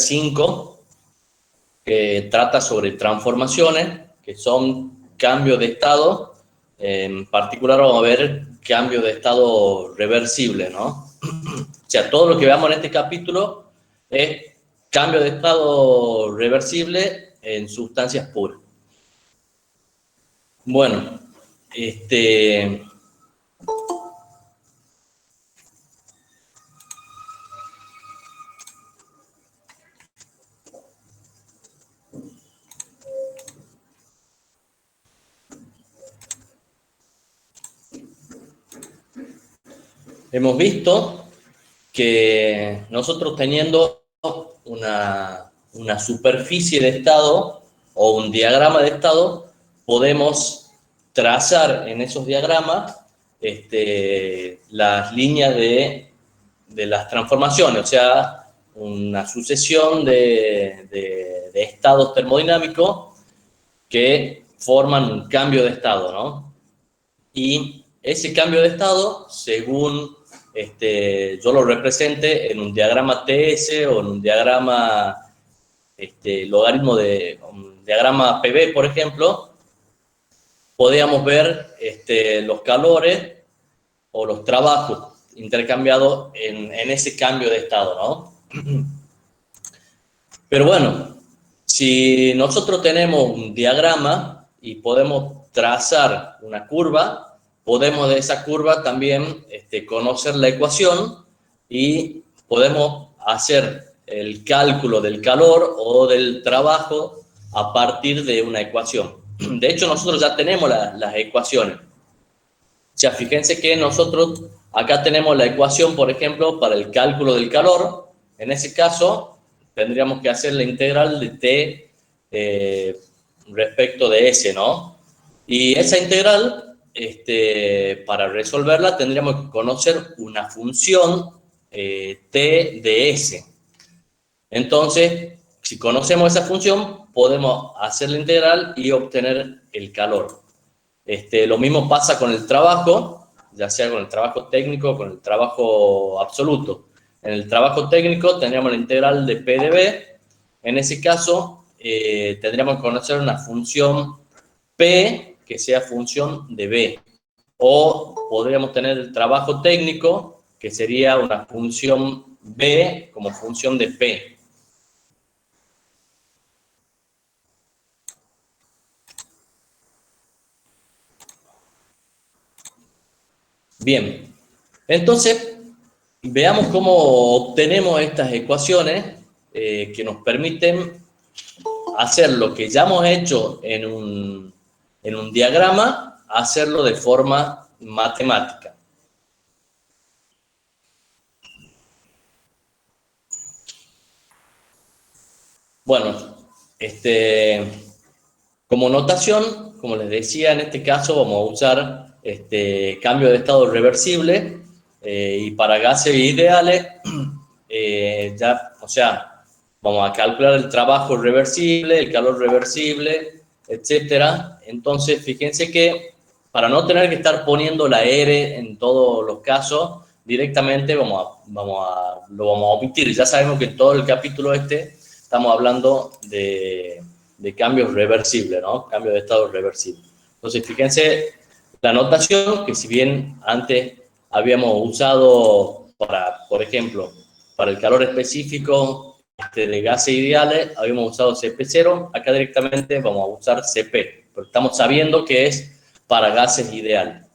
5, que trata sobre transformaciones, que son cambios de estado. En particular vamos a ver cambios de estado reversible, ¿no? O sea, todo lo que veamos en este capítulo es cambio de estado reversible en sustancias puras. Bueno, hemos visto que nosotros teniendo una superficie de estado o un diagrama de estado, podemos trazar en esos diagramas las líneas de las transformaciones, o sea, una sucesión de estados termodinámicos que forman un cambio de estado, ¿no? Y ese cambio de estado, según yo lo represente en un diagrama TS o en un diagrama logaritmo de un diagrama PV, por ejemplo, podíamos ver los calores o los trabajos intercambiados en ese cambio de estado, ¿no? Pero bueno, si nosotros tenemos un diagrama y podemos trazar una curva, podemos de esa curva también conocer la ecuación y podemos hacer el cálculo del calor o del trabajo a partir de una ecuación. De hecho, nosotros ya tenemos las ecuaciones. O sea, fíjense que nosotros acá tenemos la ecuación, por ejemplo, para el cálculo del calor. En ese caso, tendríamos que hacer la integral de T respecto de S, ¿no? Y esa integral, para resolverla, tendríamos que conocer una función T de S. Entonces, si conocemos esa función, podemos hacer la integral y obtener el calor. Lo mismo pasa con el trabajo, ya sea con el trabajo técnico o con el trabajo absoluto. En el trabajo técnico tendríamos la integral de P de B. En ese caso, tendríamos que conocer una función P que sea función de B. O podríamos tener el trabajo técnico, que sería una función B como función de P. Bien, entonces veamos cómo obtenemos estas ecuaciones que nos permiten hacer lo que ya hemos hecho en un diagrama, hacerlo de forma matemática. Bueno, como notación, como les decía, en este caso vamos a usar cambio de estado reversible y para gases ideales, o sea, vamos a calcular el trabajo reversible, el calor reversible, etcétera. Entonces, fíjense que para no tener que estar poniendo la R en todos los casos, directamente lo vamos a omitir. Ya sabemos que en todo el capítulo estamos hablando de cambios reversibles, ¿no? Cambio de estado reversible. Entonces, fíjense la notación que si bien antes habíamos usado para, por ejemplo, para el calor específico de gases ideales, habíamos usado CP0, acá directamente vamos a usar CP, pero estamos sabiendo que es para gases ideales.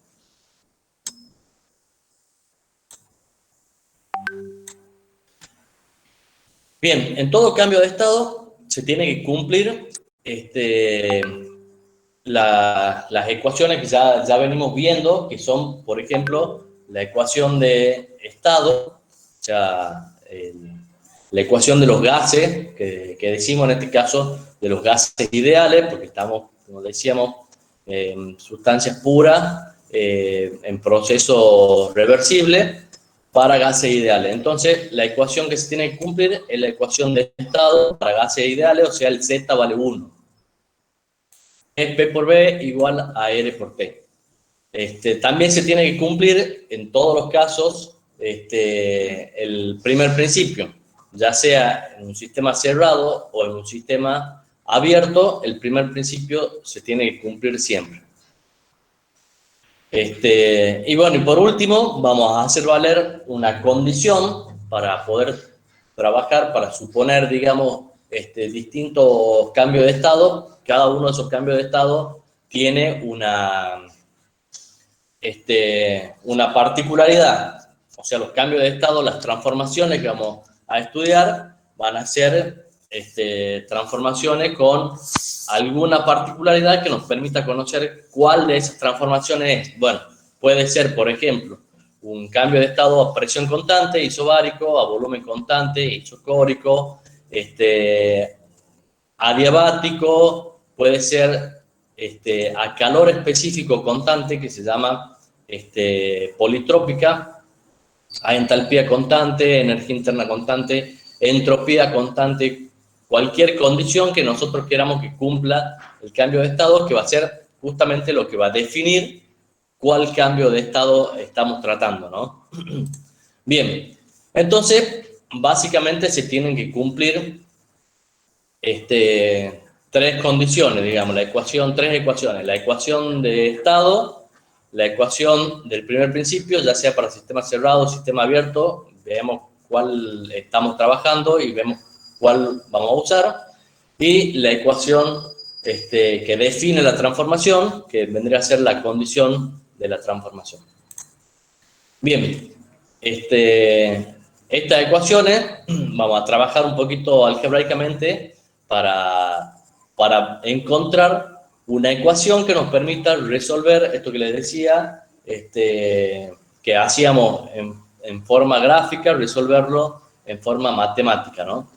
Bien, en todo cambio de estado se tiene que cumplir las ecuaciones que ya venimos viendo, que son, por ejemplo, la ecuación de estado, o sea, la ecuación de los gases, que decimos en este caso de los gases ideales, porque estamos, como decíamos, en sustancias puras, en proceso reversible, para gases ideales. Entonces, la ecuación que se tiene que cumplir es la ecuación de estado para gases ideales, o sea, el Z vale 1. Es P por B igual a R por T. También se tiene que cumplir en todos los casos el primer principio. ya sea en un sistema cerrado o en un sistema abierto, el primer principio se tiene que cumplir siempre. Y bueno, y por último, vamos a hacer valer una condición para poder trabajar, para suponer, digamos, distintos cambios de estado. Cada uno de esos cambios de estado tiene una particularidad. O sea, los cambios de estado, las transformaciones que vamos a estudiar van a ser transformaciones con alguna particularidad que nos permita conocer cuál de esas transformaciones es. Bueno, puede ser, por ejemplo, un cambio de estado a presión constante, isobárico, a volumen constante, isocórico, adiabático, puede ser a calor específico constante, que se llama politrópica, a entalpía constante, energía interna constante, entropía constante, cualquier condición que nosotros queramos que cumpla el cambio de estado, que va a ser justamente lo que va a definir cuál cambio de estado estamos tratando, ¿no? Bien, entonces, básicamente se tienen que cumplir tres condiciones, digamos, tres ecuaciones, la ecuación de estado, la ecuación del primer principio, ya sea para sistema cerrado o sistema abierto, vemos cuál estamos trabajando y vemos cuál vamos a usar, y la ecuación que define la transformación, que vendría a ser la condición de la transformación. Bien, estas ecuaciones vamos a trabajar un poquito algebraicamente para encontrar una ecuación que nos permita resolver esto que les decía, que hacíamos en forma gráfica, resolverlo en forma matemática, ¿no?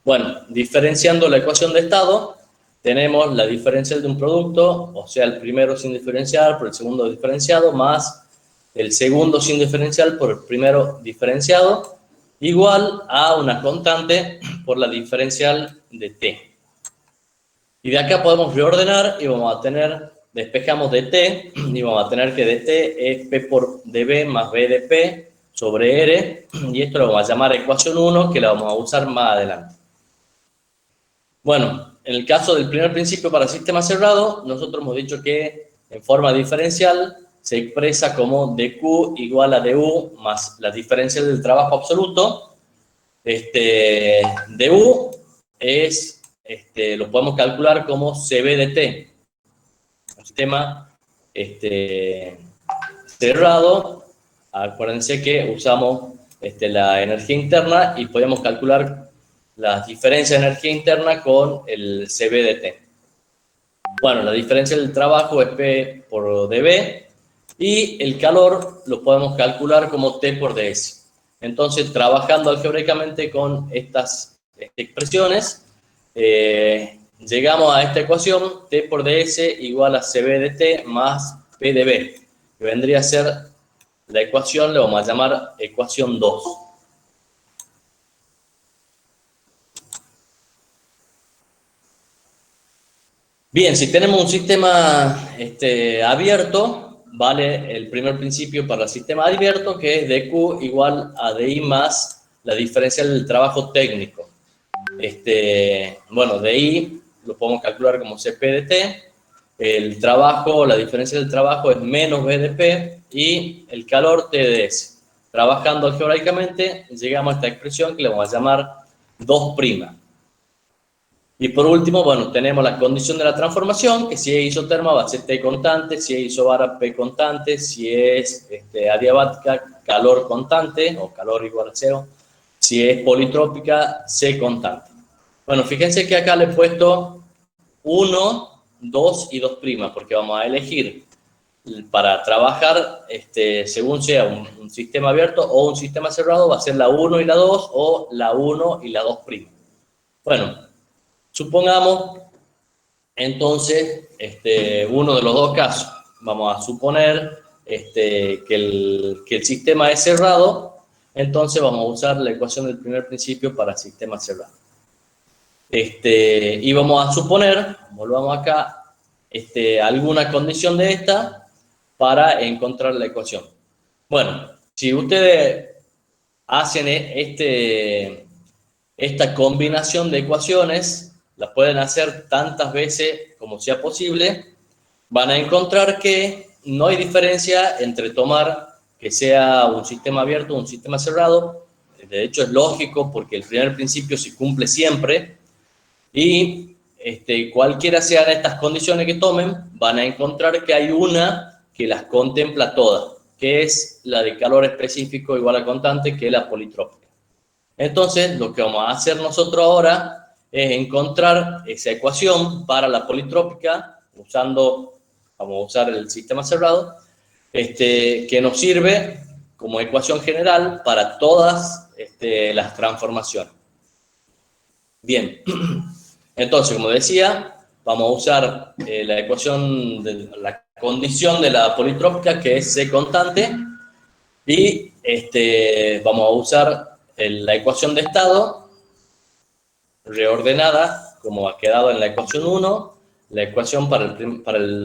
Bueno, diferenciando la ecuación de estado, tenemos la diferencial de un producto, o sea, el primero sin diferenciar por el segundo diferenciado, más el segundo sin diferencial por el primero diferenciado, igual a una constante por la diferencial de t. Y de acá podemos reordenar y vamos a tener, despejamos de t, y vamos a tener que dt es p por db más b de p sobre r, y esto lo vamos a llamar ecuación 1, que la vamos a usar más adelante. Bueno, en el caso del primer principio para sistema cerrado, nosotros hemos dicho que en forma diferencial se expresa como dq igual a du más la diferencia del trabajo absoluto. du es, lo podemos calcular como cb de t. Un sistema cerrado, acuérdense que usamos la energía interna y podemos calcular la diferencia de energía interna con el cb de t. Bueno, la diferencia del trabajo es P por dB y el calor lo podemos calcular como T por ds. Entonces, trabajando algebraicamente con estas expresiones, llegamos a esta ecuación, T por ds igual a CB de T más P de B, que vendría a ser la ecuación, le vamos a llamar ecuación 2. Bien, si tenemos un sistema abierto, vale el primer principio para el sistema abierto, que es dq igual a di más la diferencial del trabajo técnico. Bueno, di lo podemos calcular como cp de t, el trabajo, la diferencia del trabajo es menos b de p, y el calor t de s. Trabajando algebraicamente, llegamos a esta expresión que le vamos a llamar 2'. Y por último, bueno, tenemos la condición de la transformación, que si es isoterma va a ser T constante, si es isobara P constante, si es adiabática calor constante o calor igual a 0, si es politrópica C constante. Bueno, fíjense que acá le he puesto 1, 2 y 2', porque vamos a elegir para trabajar, según sea un sistema abierto o un sistema cerrado, va a ser la 1 y la 2 o la 1 y la 2'. Bueno, supongamos, entonces, uno de los dos casos. Vamos a suponer que el sistema es cerrado, entonces vamos a usar la ecuación del primer principio para sistema cerrado. Y vamos a suponer, volvamos acá, alguna condición de esta para encontrar la ecuación. Bueno, si ustedes hacen esta combinación de ecuaciones, la pueden hacer tantas veces como sea posible, van a encontrar que no hay diferencia entre tomar que sea un sistema abierto o un sistema cerrado. De hecho, es lógico porque el primer principio se cumple siempre y cualquiera sean estas condiciones que tomen, van a encontrar que hay una que las contempla todas, que es la de calor específico igual a constante, que es la politrópica. Entonces, lo que vamos a hacer nosotros ahora es encontrar esa ecuación para la politrópica, vamos a usar el sistema cerrado, que nos sirve como ecuación general para todas las transformaciones. Bien, entonces, como decía, vamos a usar la ecuación de la condición de la politrópica, que es C constante, y vamos a usar la ecuación de estado reordenada, como ha quedado en la ecuación 1, la ecuación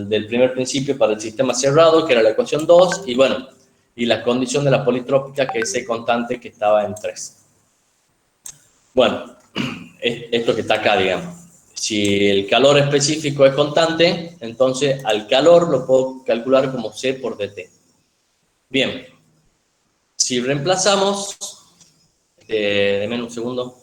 del primer principio para el sistema cerrado, que era la ecuación 2, y bueno, y la condición de la politrópica, que es C constante, que estaba en 3. Bueno, esto que está acá, digamos. Si el calor específico es constante, entonces al calor lo puedo calcular como C por dt. Bien, si reemplazamos, denme un segundo.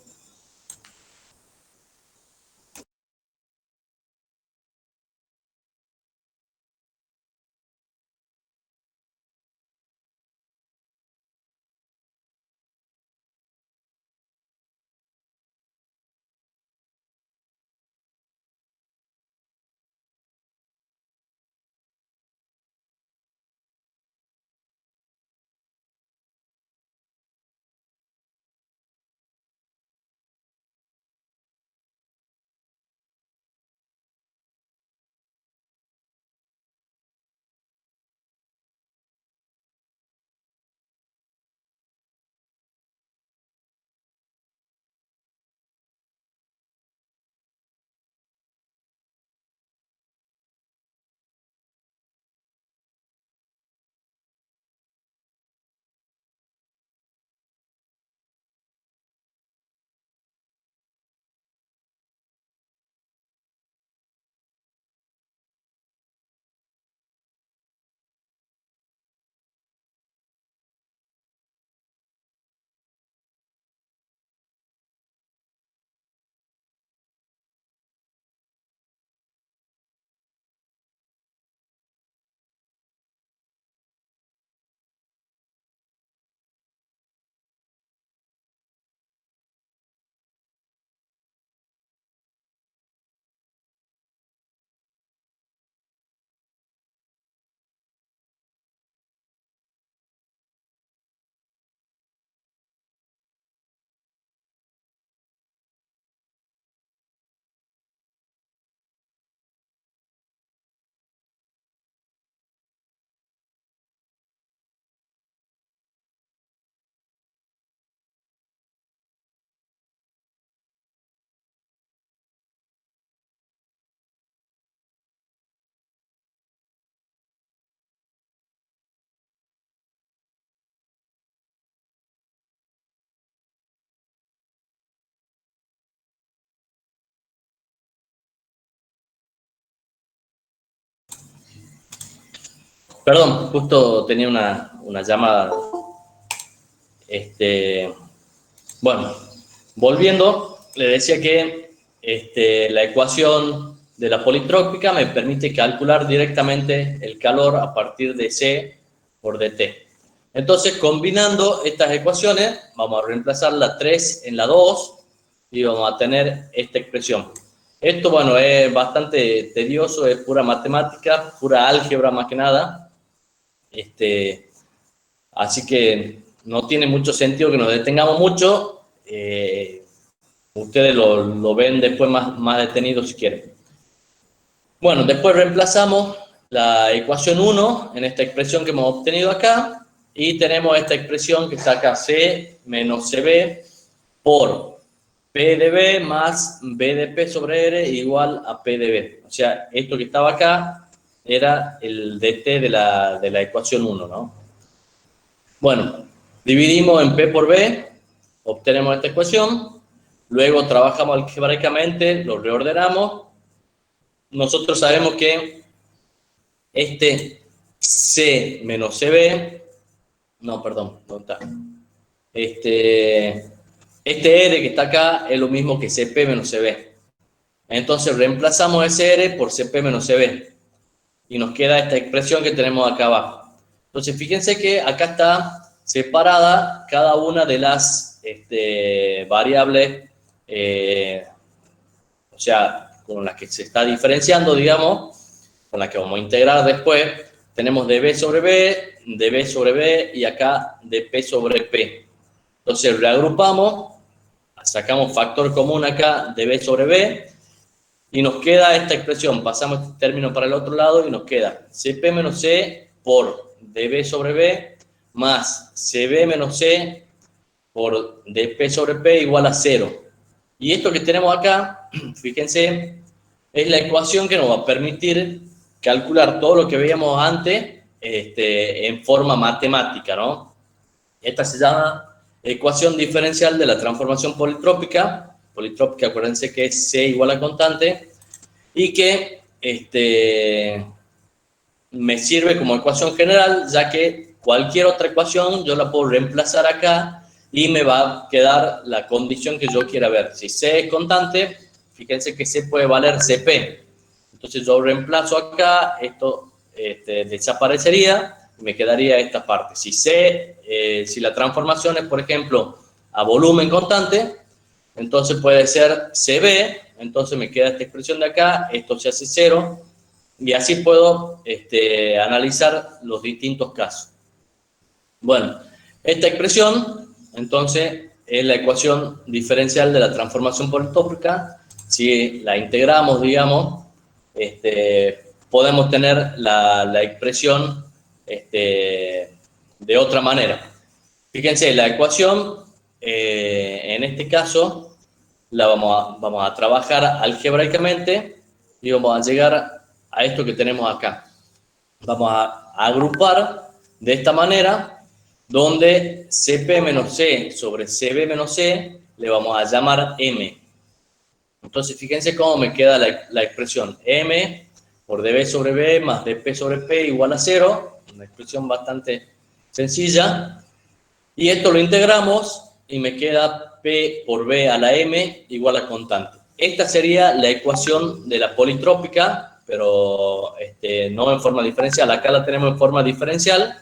Perdón, justo tenía una llamada. Bueno, volviendo, le decía que la ecuación de la politrópica me permite calcular directamente el calor a partir de C por dt. Entonces, combinando estas ecuaciones, vamos a reemplazar la 3 en la 2 y vamos a tener esta expresión. Esto, bueno, es bastante tedioso, es pura matemática, pura álgebra más que nada. Así que no tiene mucho sentido que nos detengamos mucho. Ustedes lo ven después más detenido si quieren. Bueno, después reemplazamos la ecuación 1 en esta expresión que hemos obtenido acá y tenemos esta expresión que está acá, C menos CB por P de B más B de P sobre R igual a P de B. O sea, esto que estaba acá era el dt de la ecuación 1, ¿no? Bueno, Dividimos en P por B, obtenemos esta ecuación, luego trabajamos algebraicamente, lo reordenamos. Nosotros sabemos que este C menos CB, no, perdón, no está. Este R que está acá es lo mismo que CP menos CB. Entonces reemplazamos ese R por CP menos CB. Y nos queda esta expresión que tenemos acá abajo. Entonces fíjense que acá está separada cada una de las variables, o sea, con las que se está diferenciando, digamos, con las que vamos a integrar después. Tenemos dB sobre B, dB sobre B y acá dP sobre P. Entonces reagrupamos, sacamos factor común acá, dB sobre B, y nos queda esta expresión. Pasamos este término para el otro lado y nos queda CP menos C por dB sobre B más CB menos C por dP sobre P igual a 0. Y esto que tenemos acá, fíjense, es la ecuación que nos va a permitir calcular todo lo que veíamos antes en forma matemática, ¿no? Esta se llama ecuación diferencial de la transformación politrópica. Politrópica, acuérdense que es C igual a constante, y que me sirve como ecuación general, ya que cualquier otra ecuación yo la puedo reemplazar acá y me va a quedar la condición que yo quiera ver. Si C es constante, fíjense que C puede valer CP. Entonces yo reemplazo acá, esto desaparecería y me quedaría esta parte. Si si la transformación es, por ejemplo, a volumen constante, entonces puede ser CB, entonces me queda esta expresión de acá, esto se hace 0, y así puedo analizar los distintos casos. Bueno, esta expresión, entonces, es la ecuación diferencial de la transformación politrópica. Si la integramos, digamos, podemos tener la expresión de otra manera. Fíjense, la ecuación, en este caso, la vamos a trabajar algebraicamente y vamos a llegar a esto que tenemos acá. Vamos a agrupar de esta manera, donde CP menos C sobre CB menos C le vamos a llamar M. Entonces, fíjense cómo me queda la expresión M por dB sobre B más dP sobre P igual a 0, una expresión bastante sencilla, y esto lo integramos y me queda P por B a la M igual a constante. Esta sería la ecuación de la politrópica, pero no en forma diferencial. Acá la tenemos en forma diferencial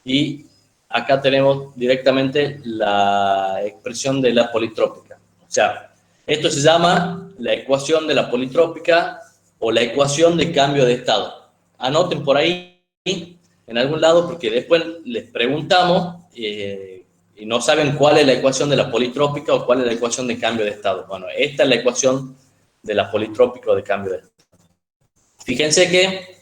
y acá tenemos directamente la expresión de la politrópica. O sea, esto se llama la ecuación de la politrópica o la ecuación de cambio de estado. Anoten por ahí en algún lado porque después les preguntamos y no saben cuál es la ecuación de la politrópica o cuál es la ecuación de cambio de estado. Bueno, esta es la ecuación de la politrópica o de cambio de estado. Fíjense que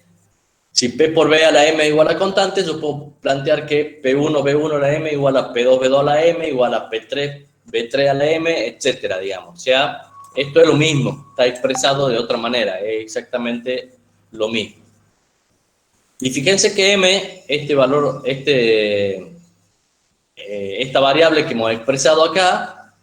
si P por B a la M igual a constante, yo puedo plantear que P1, B1 a la M igual a P2, B2 a la M igual a P3, B3 a la M, etcétera, digamos. O sea, esto es lo mismo, está expresado de otra manera, es exactamente lo mismo. Y fíjense que M, esta variable que hemos expresado acá,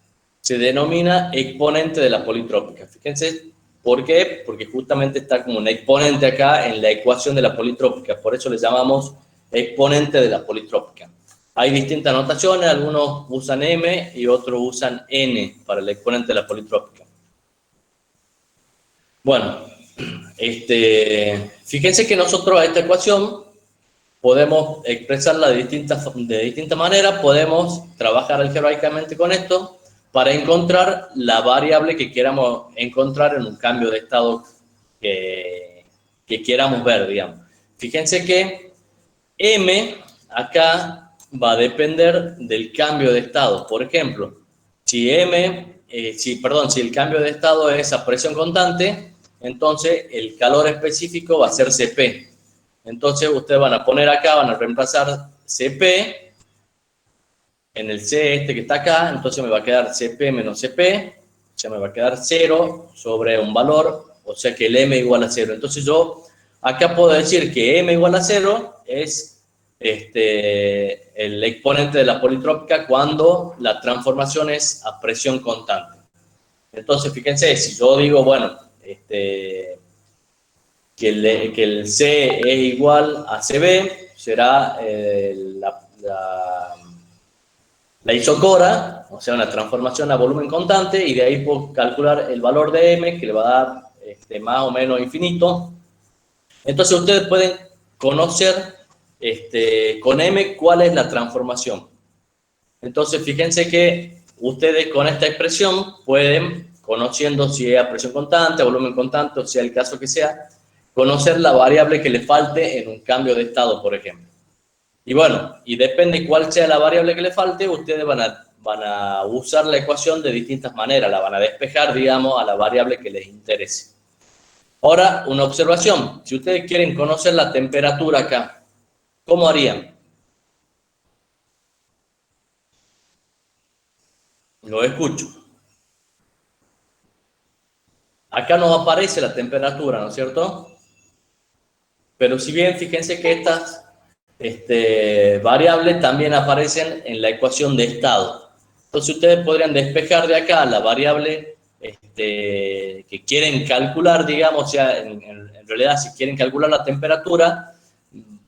se denomina exponente de la politrópica. Fíjense, ¿por qué? Porque justamente está como un exponente acá en la ecuación de la politrópica, por eso le llamamos exponente de la politrópica. Hay distintas notaciones, algunos usan M y otros usan N para el exponente de la politrópica. Bueno, fíjense que nosotros a esta ecuación podemos expresarla de distintas maneras, podemos trabajar algebraicamente con esto para encontrar la variable que queramos encontrar en un cambio de estado que queramos ver, digamos. Fíjense que M acá va a depender del cambio de estado. Por ejemplo, si el cambio de estado es a presión constante, entonces el calor específico va a ser Cp. Entonces ustedes van a poner acá, van a reemplazar Cp en el C que está acá, entonces me va a quedar Cp menos Cp, o sea, me va a quedar 0 sobre un valor, o sea que el M igual a 0. Entonces yo acá puedo decir que M igual a 0 es el exponente de la politrópica cuando la transformación es a presión constante. Entonces, fíjense, si yo digo, bueno, que el C es igual a CB, será la isocora, o sea, una transformación a volumen constante, y de ahí puedo calcular el valor de M, que le va a dar más o menos infinito. Entonces, ustedes pueden conocer con M cuál es la transformación. Entonces, fíjense que ustedes con esta expresión pueden, conociendo si es a presión constante, a volumen constante, o sea el caso que sea, conocer la variable que le falte en un cambio de estado, por ejemplo. Y bueno, y depende cuál sea la variable que le falte, ustedes van a usar la ecuación de distintas maneras, la van a despejar, digamos, a la variable que les interese. Ahora, una observación. Si ustedes quieren conocer la temperatura acá, ¿cómo harían? Lo escucho. Acá no aparece la temperatura, ¿no es cierto? Pero si bien, fíjense que estas variables también aparecen en la ecuación de estado. Entonces ustedes podrían despejar de acá la variable que quieren calcular, digamos, o sea, en realidad si quieren calcular la temperatura,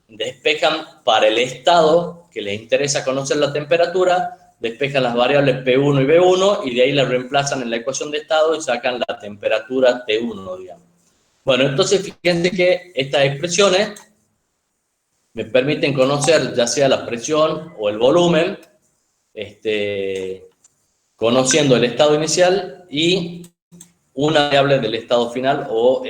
despejan para el estado que les interesa conocer la temperatura, despejan las variables P1 y B1 y de ahí las reemplazan en la ecuación de estado y sacan la temperatura T1, digamos. Bueno, entonces fíjense que estas expresiones me permiten conocer ya sea la presión o el volumen, conociendo el estado inicial y una variable del estado final o,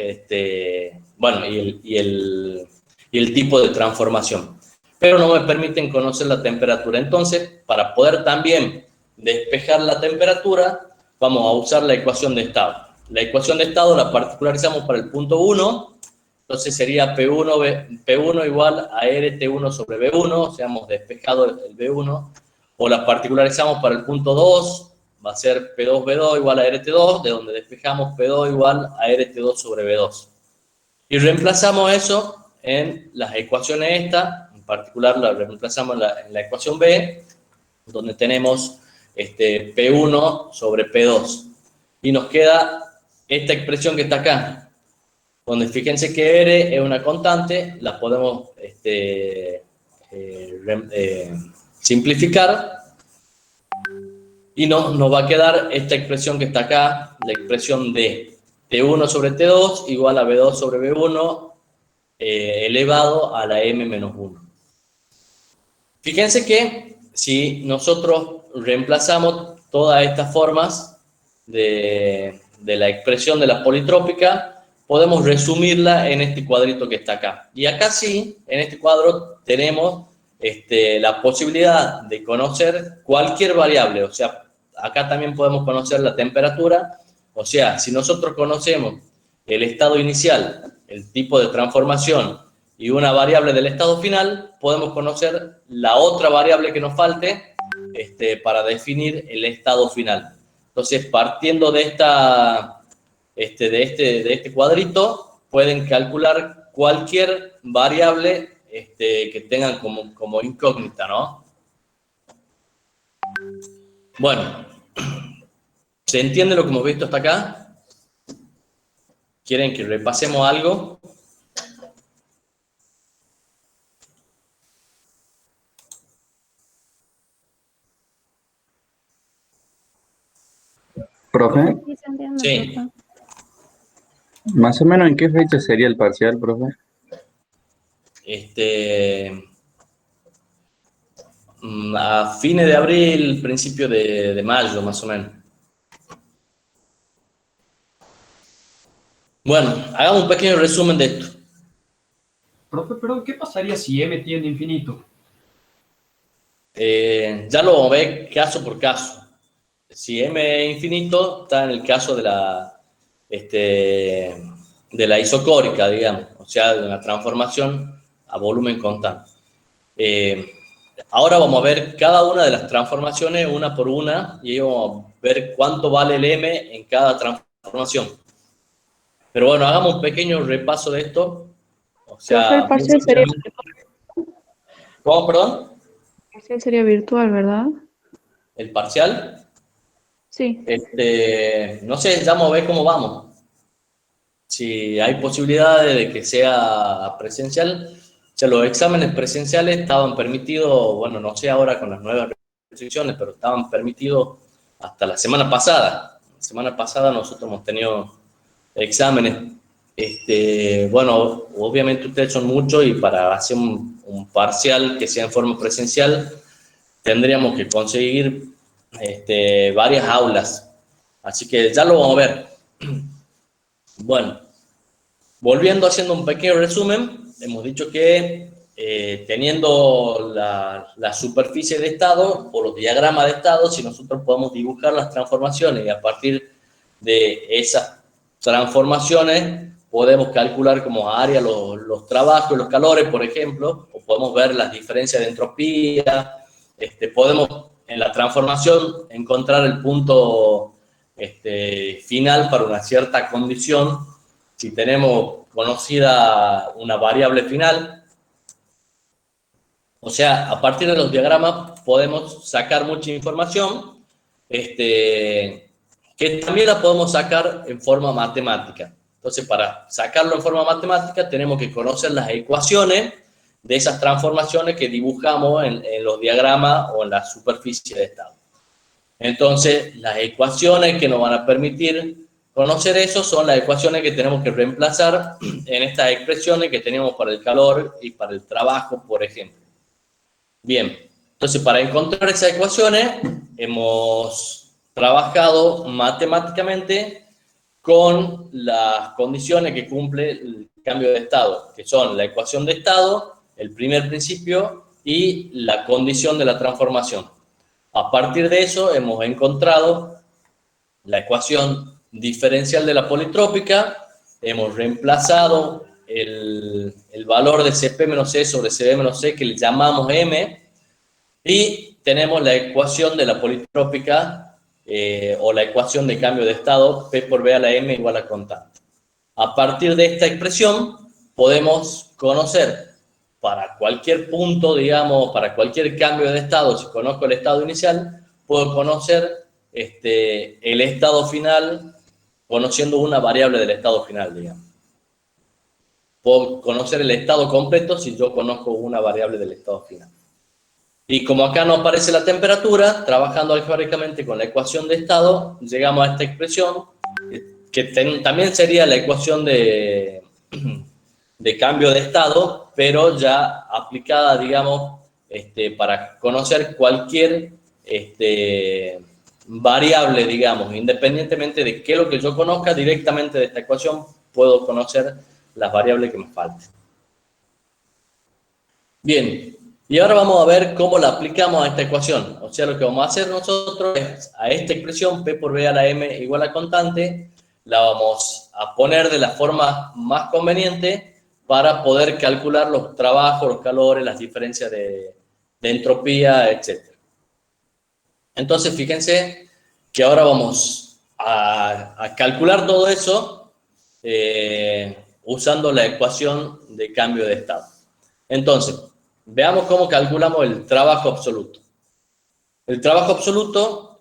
bueno, y el tipo de transformación. Pero no me permiten conocer la temperatura. Entonces, para poder también despejar la temperatura, vamos a usar la ecuación de estado. La ecuación de estado la particularizamos para el punto 1, entonces sería P1 igual a RT1 sobre B1, o sea, hemos despejado el B1, o la particularizamos para el punto 2, va a ser P2B2 igual a RT2, de donde despejamos P2 igual a RT2 sobre B2. Y reemplazamos eso en las ecuaciones estas, en particular la reemplazamos en la ecuación B, donde tenemos P1 sobre P2. Y nos queda esta expresión que está acá, donde fíjense que R es una constante, la podemos simplificar y nos va a quedar esta expresión que está acá, la expresión de T1 sobre T2 igual a B2 sobre B1 elevado a la M menos 1. Fíjense que si nosotros reemplazamos todas estas formas de la expresión de la politrópica, podemos resumirla en este cuadrito que está acá. Y acá sí, en este cuadro tenemos la posibilidad de conocer cualquier variable, o sea, acá también podemos conocer la temperatura, o sea, si nosotros conocemos el estado inicial, el tipo de transformación y una variable del estado final, podemos conocer la otra variable que nos falte para definir el estado final. Entonces, partiendo de este cuadrito, pueden calcular cualquier variable que tengan como incógnita, ¿no? Bueno, ¿se entiende lo que hemos visto hasta acá? ¿Quieren que repasemos algo? Profe, Sí. ¿más o menos en qué fecha sería el parcial, profe? A fines de abril, principio de mayo, más o menos. Bueno, hagamos un pequeño resumen de esto. Profe, pero ¿qué pasaría si m tiende a infinito? Ya lo vamos a ver caso por caso. Si m es infinito, está en el caso de la isocórica, digamos, o sea, de una transformación a volumen constante. Ahora vamos a ver cada una de las transformaciones una por una y vamos a ver cuánto vale el m en cada transformación. Pero bueno, hagamos un pequeño repaso de esto. O sea, Profe, el parcial sería... ¿Cómo, perdón? Parcial sería virtual, ¿verdad? ¿El parcial? Sí. No sé, ya vamos a ver cómo vamos. Si hay posibilidades de que sea presencial, o sea, los exámenes presenciales estaban permitidos, bueno, no sé ahora con las nuevas restricciones, pero estaban permitidos hasta la semana pasada. La semana pasada nosotros hemos tenido exámenes. Bueno, obviamente ustedes son muchos y para hacer un parcial que sea en forma presencial tendríamos que conseguir varias aulas. Así que ya lo vamos a ver. Bueno, volviendo haciendo un pequeño resumen, hemos dicho que teniendo la superficie de estado o los diagramas de estado, si nosotros podemos dibujar las transformaciones y a partir de esas transformaciones podemos calcular como área los trabajos y los calores, por ejemplo, o podemos ver las diferencias de entropía, podemos en la transformación encontrar el punto final para una cierta condición. Si tenemos conocida una variable final, o sea, a partir de los diagramas podemos sacar mucha información, que también la podemos sacar en forma matemática. Entonces, para sacarlo en forma matemática tenemos que conocer las ecuaciones de esas transformaciones que dibujamos en los diagramas o en la superficie de estado. Entonces, las ecuaciones que nos van a permitir conocer eso son las ecuaciones que tenemos que reemplazar en estas expresiones que tenemos para el calor y para el trabajo, por ejemplo. Bien, entonces para encontrar esas ecuaciones hemos trabajado matemáticamente con las condiciones que cumple el cambio de estado, que son la ecuación de estado, el primer principio y la condición de la transformación. A partir de eso hemos encontrado la ecuación diferencial de la politrópica, hemos reemplazado el valor de Cp menos C sobre Cb menos C que le llamamos M y tenemos la ecuación de la politrópica o la ecuación de cambio de estado P por B a la M igual a constante. A partir de esta expresión podemos conocer para cualquier punto, digamos, para cualquier cambio de estado, si conozco el estado inicial, puedo conocer el estado final conociendo una variable del estado final, digamos. Puedo conocer el estado completo si yo conozco una variable del estado final. Y como acá no aparece la temperatura, trabajando algebraicamente con la ecuación de estado, llegamos a esta expresión, que también sería la ecuación de cambio de estado, pero ya aplicada, digamos, para conocer cualquier variable, digamos, independientemente de qué es lo que yo conozca, directamente de esta ecuación puedo conocer las variables que me falten. Bien, y ahora vamos a ver cómo la aplicamos a esta ecuación. O sea, lo que vamos a hacer nosotros es a esta expresión P por B a la M igual a constante, la vamos a poner de la forma más conveniente para poder calcular los trabajos, los calores, las diferencias de entropía, etc. Entonces, fíjense que ahora vamos a calcular todo eso usando la ecuación de cambio de estado. Entonces, veamos cómo calculamos el trabajo absoluto. El trabajo absoluto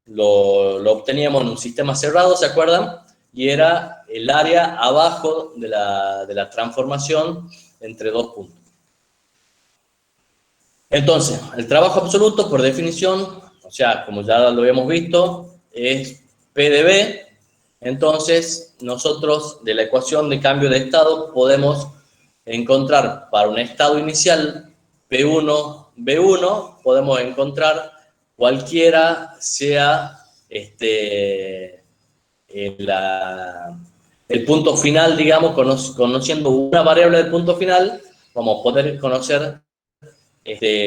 lo obteníamos en un sistema cerrado, ¿se acuerdan? Y era el área abajo de la transformación entre dos puntos. Entonces, el trabajo absoluto, por definición, o sea, como ya lo habíamos visto, es P de B. Entonces, nosotros de la ecuación de cambio de estado podemos encontrar para un estado inicial P1, B1, podemos encontrar cualquiera sea el punto final, digamos, conociendo una variable del punto final, vamos a poder conocer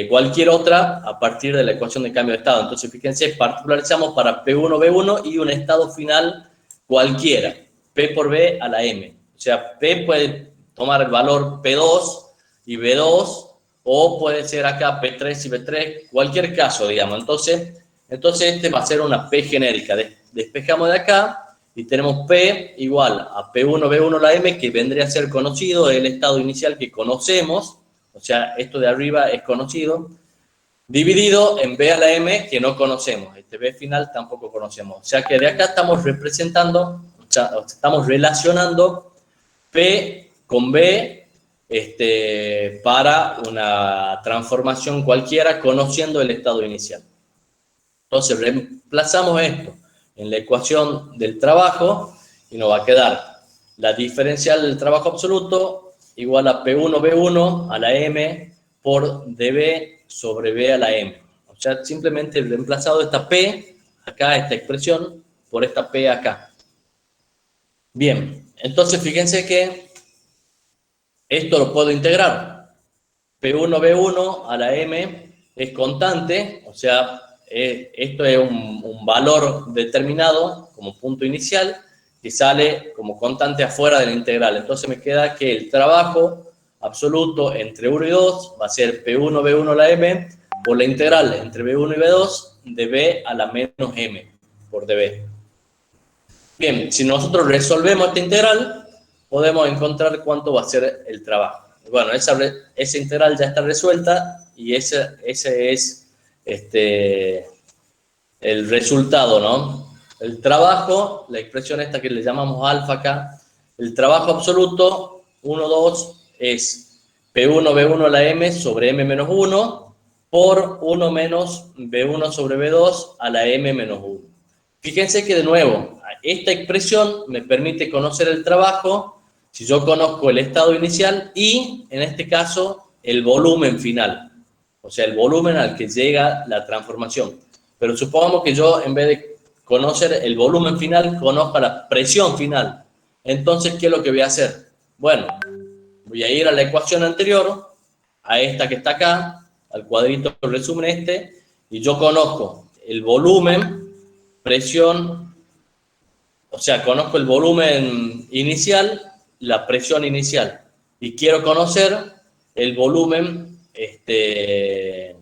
cualquier otra a partir de la ecuación de cambio de estado. Entonces, fíjense, particularizamos para P1, B1 y un estado final cualquiera, P por B a la M. O sea, P puede tomar el valor P2 y B2, o puede ser acá P3 y B3, cualquier caso, digamos. Entonces va a ser una P genérica. Despejamos de acá y tenemos P igual a P1, B1, la M, que vendría a ser conocido, el estado inicial que conocemos, o sea, esto de arriba es conocido, dividido en B a la M, que no conocemos. Este B final tampoco conocemos. O sea que de acá estamos representando, o sea, estamos relacionando P con B para una transformación cualquiera conociendo el estado inicial. Entonces reemplazamos esto en la ecuación del trabajo y nos va a quedar la diferencial del trabajo absoluto igual a P1B1 a la M por dB sobre B a la M. O sea, simplemente he reemplazado esta P acá, esta expresión, por esta P acá. Bien, entonces fíjense que esto lo puedo integrar. P1B1 a la M es constante, o sea, esto es un valor determinado como punto inicial que sale como constante afuera de la integral. Entonces me queda que el trabajo absoluto entre 1 y 2 va a ser P1, B1 a la M por la integral entre B1 y B2 de B a la menos M por dB. Bien, si nosotros resolvemos esta integral, podemos encontrar cuánto va a ser el trabajo. Bueno, esa integral ya está resuelta y ese es el resultado, ¿no? El trabajo, la expresión esta que le llamamos alfa acá, el trabajo absoluto 1, 2 es P1, B1 a la M sobre M menos 1 por 1 menos B1 sobre B2 a la M menos 1. Fíjense que de nuevo, esta expresión me permite conocer el trabajo si yo conozco el estado inicial y, en este caso, el volumen final. O sea, el volumen al que llega la transformación. Pero supongamos que yo, en vez de conocer el volumen final, conozca la presión final. Entonces, ¿qué es lo que voy a hacer? Bueno, voy a ir a la ecuación anterior, a esta que está acá, al cuadrito del resumen y yo conozco el volumen, presión, o sea, conozco el volumen inicial, la presión inicial, y quiero conocer el volumen, el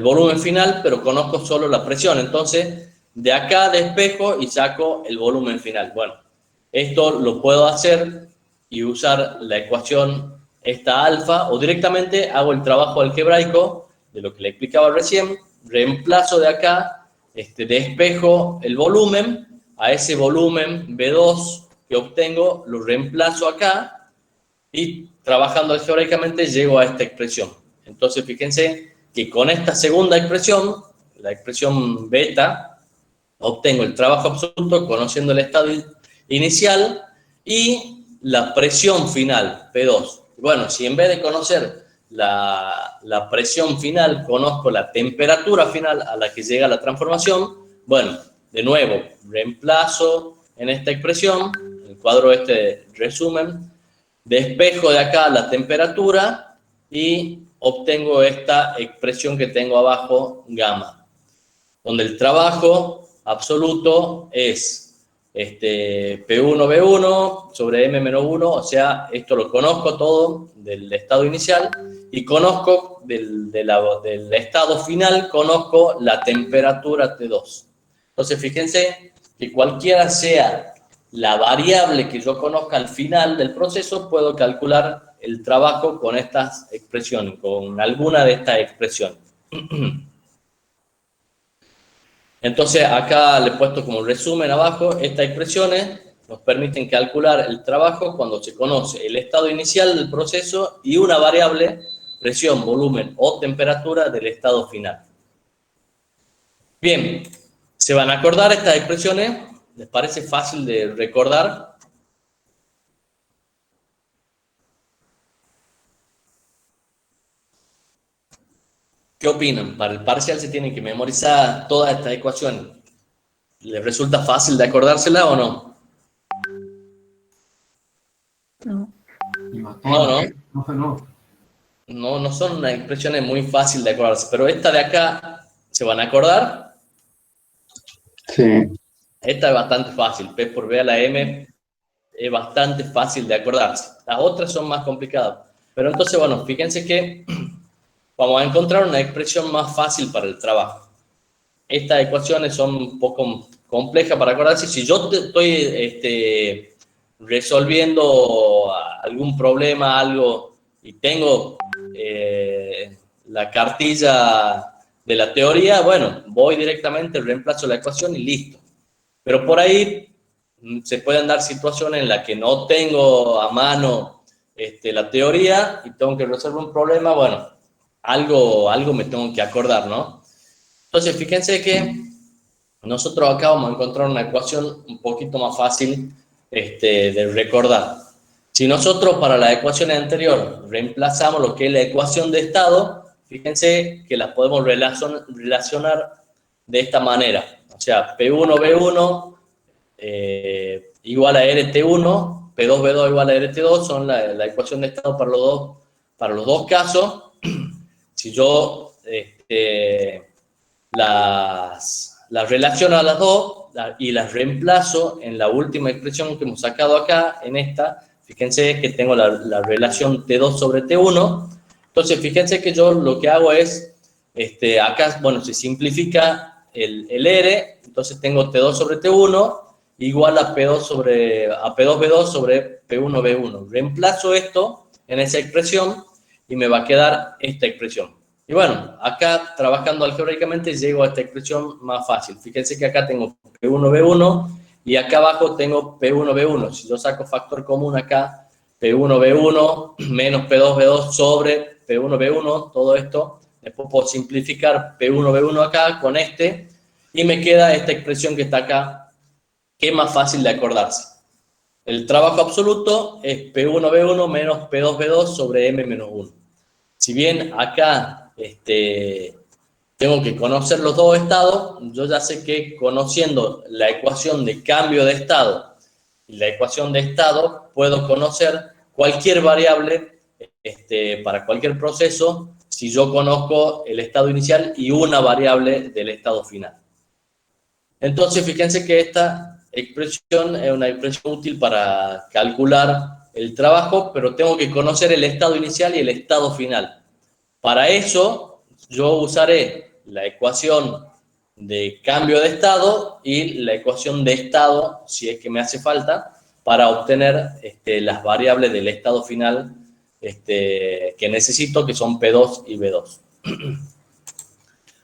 volumen final, pero conozco solo la presión. Entonces, de acá despejo y saco el volumen final. Bueno, esto lo puedo hacer y usar la ecuación esta alfa, o directamente hago el trabajo algebraico de lo que le explicaba recién, reemplazo de acá, despejo el volumen, a ese volumen B2 que obtengo, lo reemplazo acá, y trabajando algebraicamente llego a esta expresión. Entonces, fíjense que con esta segunda expresión, la expresión beta, obtengo el trabajo absoluto conociendo el estado inicial y la presión final, P2. Bueno, si en vez de conocer la presión final, conozco la temperatura final a la que llega la transformación, bueno, de nuevo, reemplazo en esta expresión, el cuadro resumen, despejo de acá la temperatura y obtengo esta expresión que tengo abajo, gamma, donde el trabajo absoluto es P1B1 sobre M-1, o sea, esto lo conozco todo del estado inicial y conozco del estado final, conozco la temperatura T2. Entonces, fíjense que cualquiera sea la variable que yo conozca al final del proceso, puedo calcular el trabajo con estas expresiones, con alguna de estas expresiones. Entonces, acá le he puesto como resumen abajo, estas expresiones nos permiten calcular el trabajo cuando se conoce el estado inicial del proceso y una variable, presión, volumen o temperatura del estado final. Bien, ¿se van a acordar estas expresiones? ¿Les parece fácil de recordar? ¿Qué opinan? Para el parcial se tienen que memorizar todas estas ecuaciones. ¿Les resulta fácil de acordársela o no? No. No son expresiones muy fáciles de acordarse, pero esta de acá, ¿se van a acordar? Sí. Esta es bastante fácil, P por B a la M es bastante fácil de acordarse. Las otras son más complicadas. Pero entonces, bueno, fíjense que vamos a encontrar una expresión más fácil para el trabajo. Estas ecuaciones son un poco complejas para acordarse. Si yo estoy resolviendo algún problema, algo, y tengo la cartilla de la teoría, bueno, voy directamente, reemplazo la ecuación y listo. Pero por ahí se pueden dar situaciones en las que no tengo a mano la teoría y tengo que resolver un problema, bueno, algo me tengo que acordar, ¿no? Entonces, fíjense que nosotros acá vamos a encontrar una ecuación un poquito más fácil de recordar. Si nosotros para la ecuación anterior reemplazamos lo que es la ecuación de estado, fíjense que las podemos relacionar de esta manera. O sea, P1B1 igual a RT1, P2B2 igual a RT2, son la ecuación de estado para los dos casos. Si yo las relaciono a las dos y las reemplazo en la última expresión que hemos sacado acá, en esta, fíjense que tengo la relación T2 sobre T1. Entonces, fíjense que yo lo que hago es, acá, bueno, se simplifica el R, entonces tengo T2 sobre T1 igual a P2B2 sobre P1B1. Reemplazo esto en esa expresión y me va a quedar esta expresión. Y bueno, acá trabajando algebraicamente llego a esta expresión más fácil. Fíjense que acá tengo P1B1 y acá abajo tengo P1B1. Si yo saco factor común acá, P1B1 menos P2B2 sobre P1B1, todo esto. Después puedo simplificar P1B1 acá con y me queda esta expresión que está acá, que es más fácil de acordarse. El trabajo absoluto es P1B1 menos P2B2 sobre M menos 1. Si bien acá tengo que conocer los dos estados, yo ya sé que conociendo la ecuación de cambio de estado y la ecuación de estado, puedo conocer cualquier variable para cualquier proceso si yo conozco el estado inicial y una variable del estado final. Entonces, fíjense que esta expresión es una expresión útil para calcular el trabajo, pero tengo que conocer el estado inicial y el estado final. Para eso, yo usaré la ecuación de cambio de estado y la ecuación de estado, si es que me hace falta, para obtener las variables del estado final que necesito, que son P2 y B2.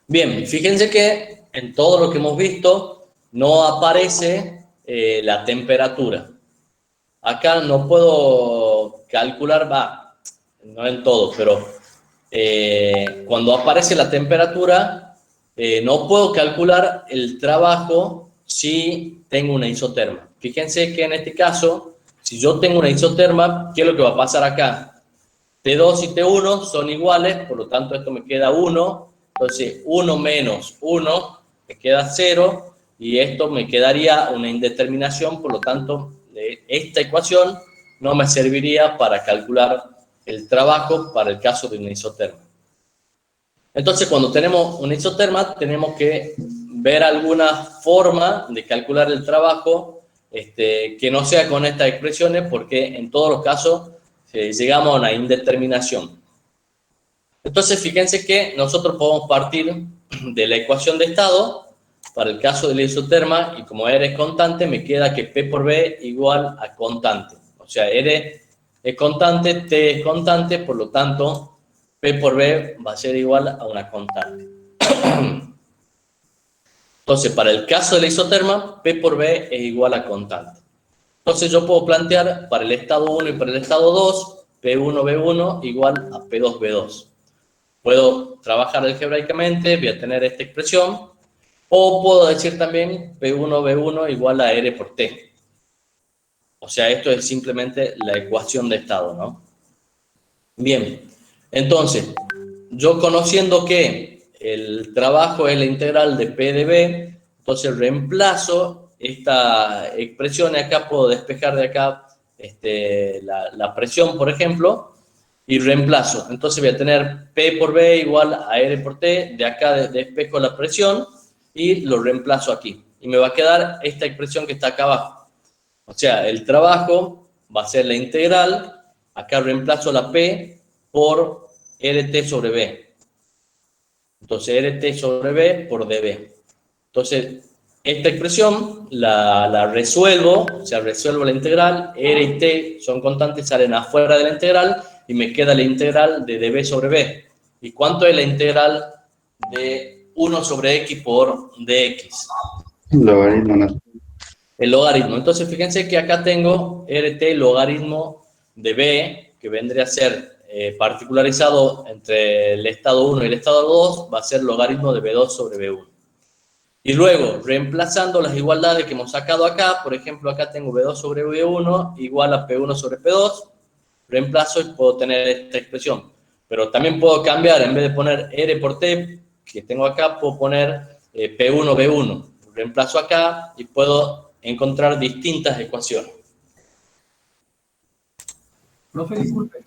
Bien, fíjense que en todo lo que hemos visto no aparece la temperatura. Acá no puedo calcular, no en todo, pero cuando aparece la temperatura, no puedo calcular el trabajo si tengo una isoterma. Fíjense que en este caso, si yo tengo una isoterma, ¿qué es lo que va a pasar acá? T2 y T1 son iguales, por lo tanto esto me queda 1, entonces 1 menos 1 me queda 0, y esto me quedaría una indeterminación, por lo tanto esta ecuación no me serviría para calcular el trabajo para el caso de una isoterma. Entonces, cuando tenemos una isoterma, tenemos que ver alguna forma de calcular el trabajo que no sea con estas expresiones, porque en todos los casos llegamos a una indeterminación. Entonces, fíjense que nosotros podemos partir de la ecuación de estado para el caso de la isoterma, y como R es constante, me queda que P por B igual a constante. O sea, R es constante, T es constante, por lo tanto, P por B va a ser igual a una constante. Entonces, para el caso de la isoterma, P por B es igual a constante. Entonces, yo puedo plantear para el estado 1 y para el estado 2, P1B1 igual a P2B2. Puedo trabajar algebraicamente, voy a tener esta expresión, o puedo decir también P1B1 igual a R por T. O sea, esto es simplemente la ecuación de estado, ¿no? Bien, entonces, yo conociendo que el trabajo es la integral de P de B, entonces reemplazo esta expresión, y acá puedo despejar de acá la presión, por ejemplo, y reemplazo. Entonces voy a tener P por B igual a R por T, de acá despejo la presión y lo reemplazo aquí. Y me va a quedar esta expresión que está acá abajo. O sea, el trabajo va a ser la integral, acá reemplazo la P por RT sobre B. Entonces, RT sobre B por dB. Entonces, esta expresión la resuelvo, o sea, resuelvo la integral, R y T son constantes, salen afuera de la integral, y me queda la integral de dB sobre B. ¿Y cuánto es la integral de 1 sobre x por dx? Logaritmo natural. El logaritmo. Entonces, fíjense que acá tengo RT logaritmo de B, que vendría a ser particularizado entre el estado 1 y el estado 2, va a ser logaritmo de B2 sobre B1. Y luego, reemplazando las igualdades que hemos sacado acá, por ejemplo, acá tengo B2 sobre B1 igual a P1 sobre P2, reemplazo y puedo tener esta expresión. Pero también puedo cambiar, en vez de poner R por T, que tengo acá, puedo poner P1 B1. Reemplazo acá y puedo encontrar distintas ecuaciones. Profe, disculpe.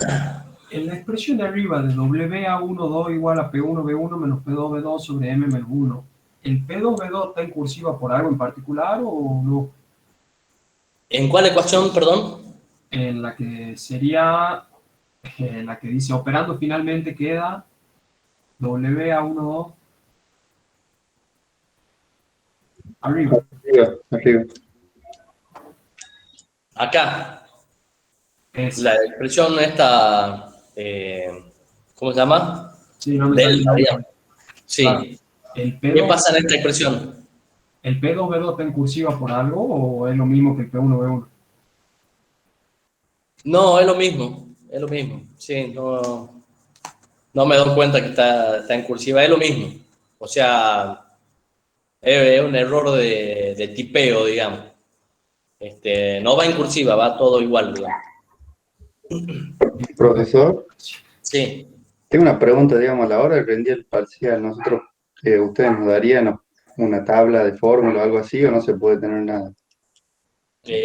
En la expresión de arriba de WA12 igual a P1B1 menos P2B2 sobre M menos 1, ¿el P2B2 está en cursiva por algo en particular o no? ¿En cuál ecuación, perdón? En la que sería, la que dice operando finalmente queda WA12 arriba. Arriba. Acá. Es, La expresión esta, ¿cómo se llama? sí, no me Delta, sale. digamos. Sí. Claro. ¿El ¿Qué P2, pasa en esta expresión? ¿El P2B2 está en cursiva por algo o es lo mismo que el P1B1? No, es lo mismo. Es lo mismo. Sí, no me doy cuenta que está en cursiva. Es lo mismo. O sea, es un error de tipeo, digamos. No va en cursiva, va todo igual, digamos. Profesor, Sí. tengo una pregunta, digamos, a la hora de rendir el parcial, nosotros, ¿ustedes nos darían una tabla de fórmula o algo así o no se puede tener nada?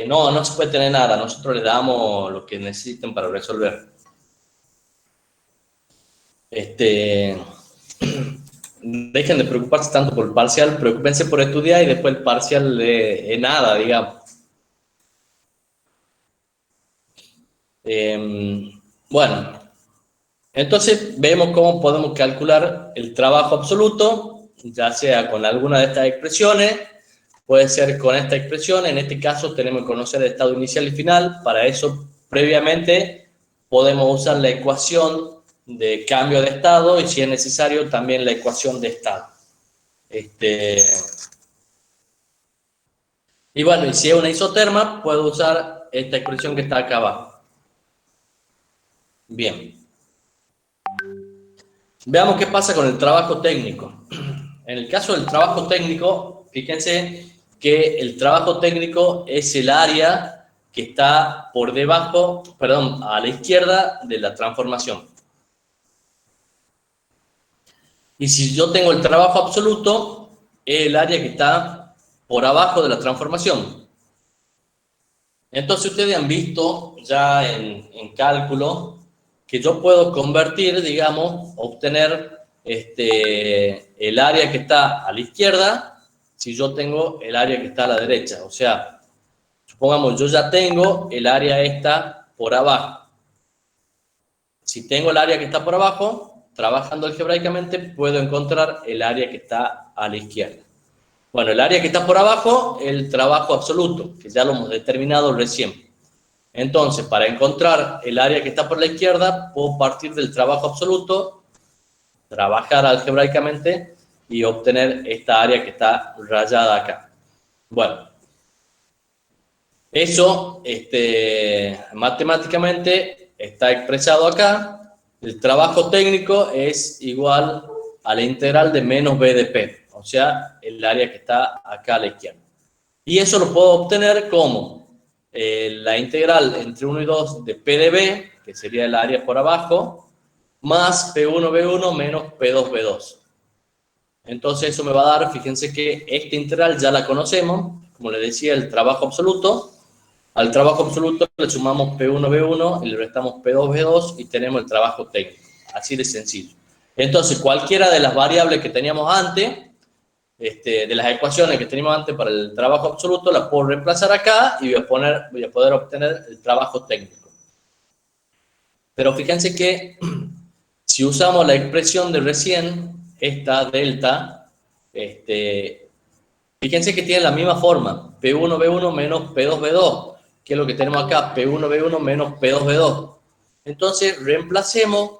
No se puede tener nada. Nosotros le damos lo que necesiten para resolver. Dejen de preocuparse tanto por el parcial, preocúpense por estudiar y después el parcial es nada, digamos. Bueno, entonces vemos cómo podemos calcular el trabajo absoluto, ya sea con alguna de estas expresiones, puede ser con esta expresión. En este caso tenemos que conocer el estado inicial y final. Para eso, previamente, podemos usar la ecuación de cambio de estado y, si es necesario, también la ecuación de estado. Y bueno, y si es una isoterma, puedo usar esta expresión que está acá abajo. Bien. Veamos qué pasa con el trabajo técnico. En el caso del trabajo técnico, fíjense que el trabajo técnico es el área que está por debajo, perdón, a la izquierda de la transformación. Y si yo tengo el trabajo absoluto, es el área que está por abajo de la transformación. Entonces ustedes han visto ya en cálculo que yo puedo convertir, digamos, obtener el área que está a la izquierda si yo tengo el área que está a la derecha. O sea, supongamos yo ya tengo el área esta por abajo. Si tengo el área que está por abajo, trabajando algebraicamente, puedo encontrar el área que está a la izquierda. Bueno, el área que está por abajo, el trabajo absoluto, que ya lo hemos determinado recién. Entonces, para encontrar el área que está por la izquierda, puedo partir del trabajo absoluto, trabajar algebraicamente y obtener esta área que está rayada acá. Bueno, eso matemáticamente está expresado acá. El trabajo técnico es igual a la integral de menos b de p, o sea, el área que está acá a la izquierda. Y eso lo puedo obtener como la integral entre 1 y 2 de p de b, que sería el área por abajo, más P1B1 menos P2B2. Entonces eso me va a dar, fíjense que esta integral ya la conocemos, como les decía, el trabajo absoluto. Al trabajo absoluto le sumamos P1B1 y le restamos P2B2 y tenemos el trabajo técnico. Así de sencillo. Entonces, cualquiera de las variables que teníamos antes, de las ecuaciones que teníamos antes para el trabajo absoluto, las puedo reemplazar acá y voy a poder obtener el trabajo técnico. Pero fíjense que si usamos la expresión de recién, esta delta, fíjense que tiene la misma forma, P1B1 menos P2B2, que es lo que tenemos acá, P1B1 menos P2B2. Entonces, reemplacemos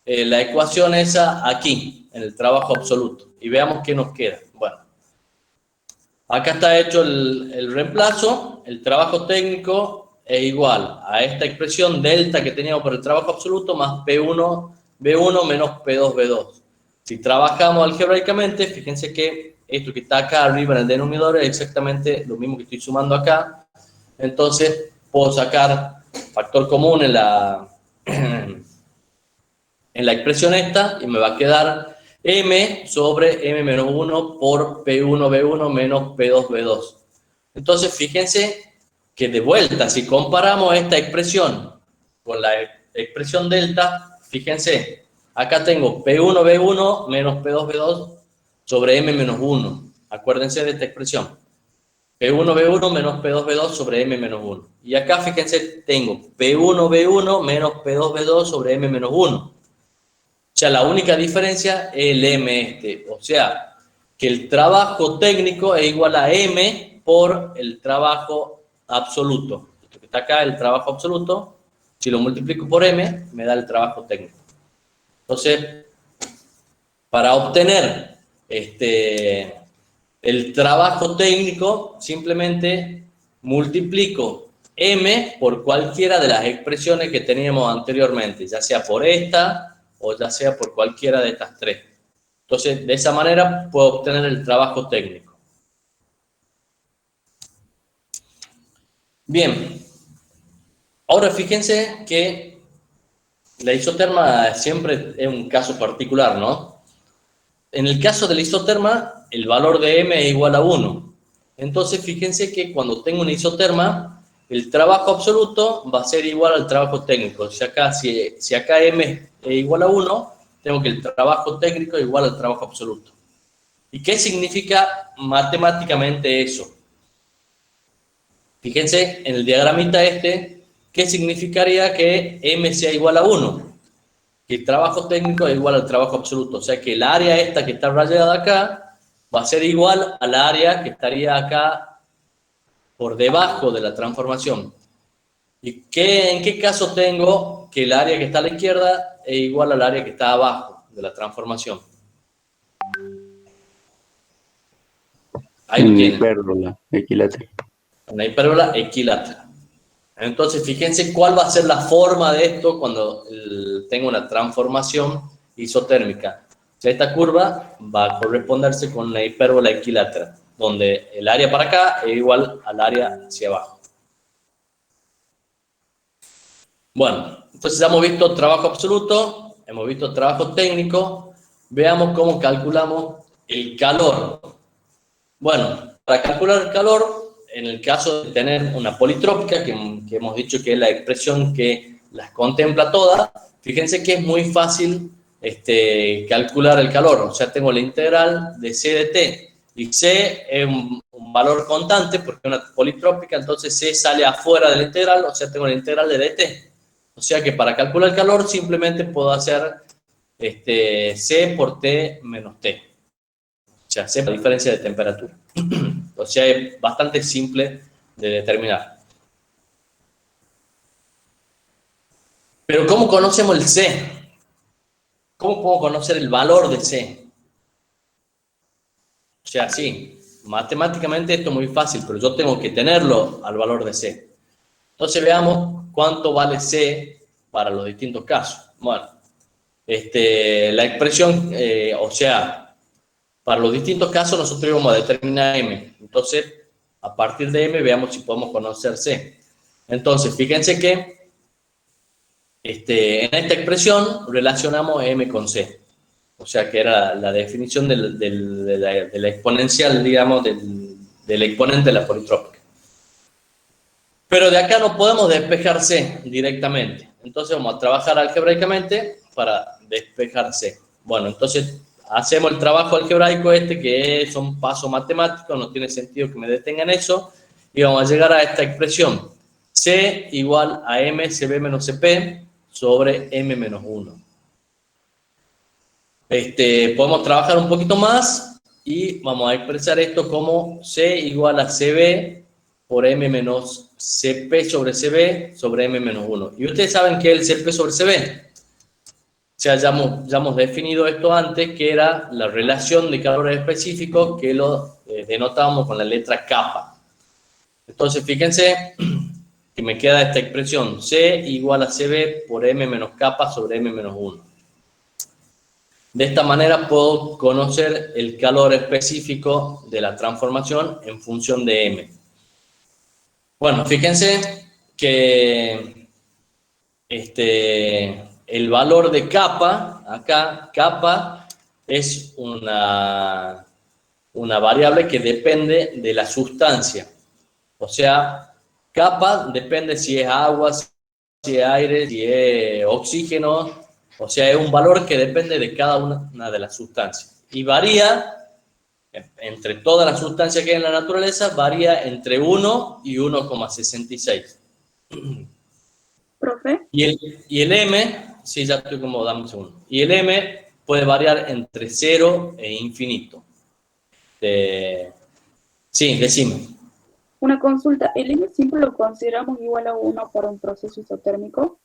la ecuación esa aquí, en el trabajo absoluto, y veamos qué nos queda. Bueno, acá está hecho el reemplazo. El trabajo técnico es igual a esta expresión delta que teníamos por el trabajo absoluto más P1B1 menos P2B2. Si trabajamos algebraicamente, fíjense que esto que está acá arriba en el denominador es exactamente lo mismo que estoy sumando acá. Entonces, puedo sacar factor común en la expresión esta y me va a quedar M sobre M menos 1 por P1B1 menos P2B2. Entonces, fíjense que de vuelta, si comparamos esta expresión con la expresión delta, fíjense, acá tengo P1B1 menos P2B2 sobre M menos 1. Acuérdense de esta expresión. P1B1 menos P2B2 sobre M menos 1. Y acá, fíjense, tengo P1B1 menos P2B2 sobre M menos 1. O sea, la única diferencia es el M este. O sea, que el trabajo técnico es igual a M por el trabajo absoluto. Esto que está acá, el trabajo absoluto, si lo multiplico por M, me da el trabajo técnico. Entonces, para obtener el trabajo técnico, simplemente multiplico M por cualquiera de las expresiones que teníamos anteriormente, ya sea por esta o ya sea por cualquiera de estas tres. Entonces, de esa manera puedo obtener el trabajo técnico. Bien, ahora fíjense que la isoterma siempre es un caso particular, ¿no? En el caso de la isoterma, el valor de M es igual a 1. Entonces, fíjense que cuando tengo una isoterma, el trabajo absoluto va a ser igual al trabajo técnico. Si acá M es igual a 1, tengo que el trabajo técnico es igual al trabajo absoluto. ¿Y qué significa matemáticamente eso? Fíjense en el diagramita ¿qué significaría que M sea igual a 1? Que el trabajo técnico es igual al trabajo absoluto. O sea que el área esta que está rayada acá va a ser igual al área que estaría acá por debajo de la transformación. ¿Y en qué caso tengo que el área que está a la izquierda es igual al área que está abajo de la transformación? Ahí lo tienen. Hipérbola equilátera. Una hipérbola equilátera. Entonces, fíjense cuál va a ser la forma de esto cuando tengo una transformación isotérmica. O sea, esta curva va a corresponderse con la hipérbola equilátera, donde el área para acá es igual al área hacia abajo. Bueno, entonces ya hemos visto trabajo absoluto, hemos visto trabajo técnico. Veamos cómo calculamos el calor. Bueno, para calcular el calor, en el caso de tener una politrópica, que hemos dicho que es la expresión que las contempla todas, fíjense que es muy fácil calcular el calor. O sea, tengo la integral de C de T, y C es un valor constante porque es una politrópica, entonces C sale afuera de la integral, o sea, tengo la integral de dt. O sea que para calcular el calor simplemente puedo hacer C por T menos T. O sea, C por la diferencia de temperatura. O sea, es bastante simple de determinar. Pero ¿cómo conocemos el C? ¿Cómo puedo conocer el valor de C? O sea, sí, matemáticamente esto es muy fácil, pero yo tengo que tenerlo al valor de C. Entonces veamos cuánto vale C para los distintos casos. Bueno, la expresión, o sea, para los distintos casos nosotros vamos a determinar M. Entonces, a partir de M veamos si podemos conocer C. Entonces, fíjense que en esta expresión relacionamos M con C. O sea, que era la definición de la exponencial, digamos, del exponente de la politrópica. Pero de acá no podemos despejar C directamente. Entonces vamos a trabajar algebraicamente para despejar C. Bueno, entonces hacemos el trabajo algebraico que son pasos matemáticos, no tiene sentido que me detenga en eso, y vamos a llegar a esta expresión. C igual a M CB menos CP sobre M menos 1. Podemos trabajar un poquito más y vamos a expresar esto como C igual a CB por M menos CP sobre CB sobre M menos 1. Y ustedes saben que es el CP sobre CB. O sea, ya hemos definido esto antes, que era la relación de calores específicos que lo denotábamos con la letra kappa. Entonces, fíjense que me queda esta expresión, C igual a CB por M menos kappa sobre M menos 1. De esta manera puedo conocer el calor específico de la transformación en función de M. Bueno, fíjense que el valor de kappa, acá, kappa es una variable que depende de la sustancia. O sea, kappa depende si es agua, si es aire, si es oxígeno. O sea, es un valor que depende de cada una de las sustancias. Y varía, entre todas las sustancias que hay en la naturaleza, varía entre 1 y 1,66. Profe, Y el M, sí, ya estoy como, dame un segundo. Y el M puede variar entre 0 e infinito. Sí, decime. una consulta, ¿el M siempre lo consideramos igual a 1 para un proceso isotérmico?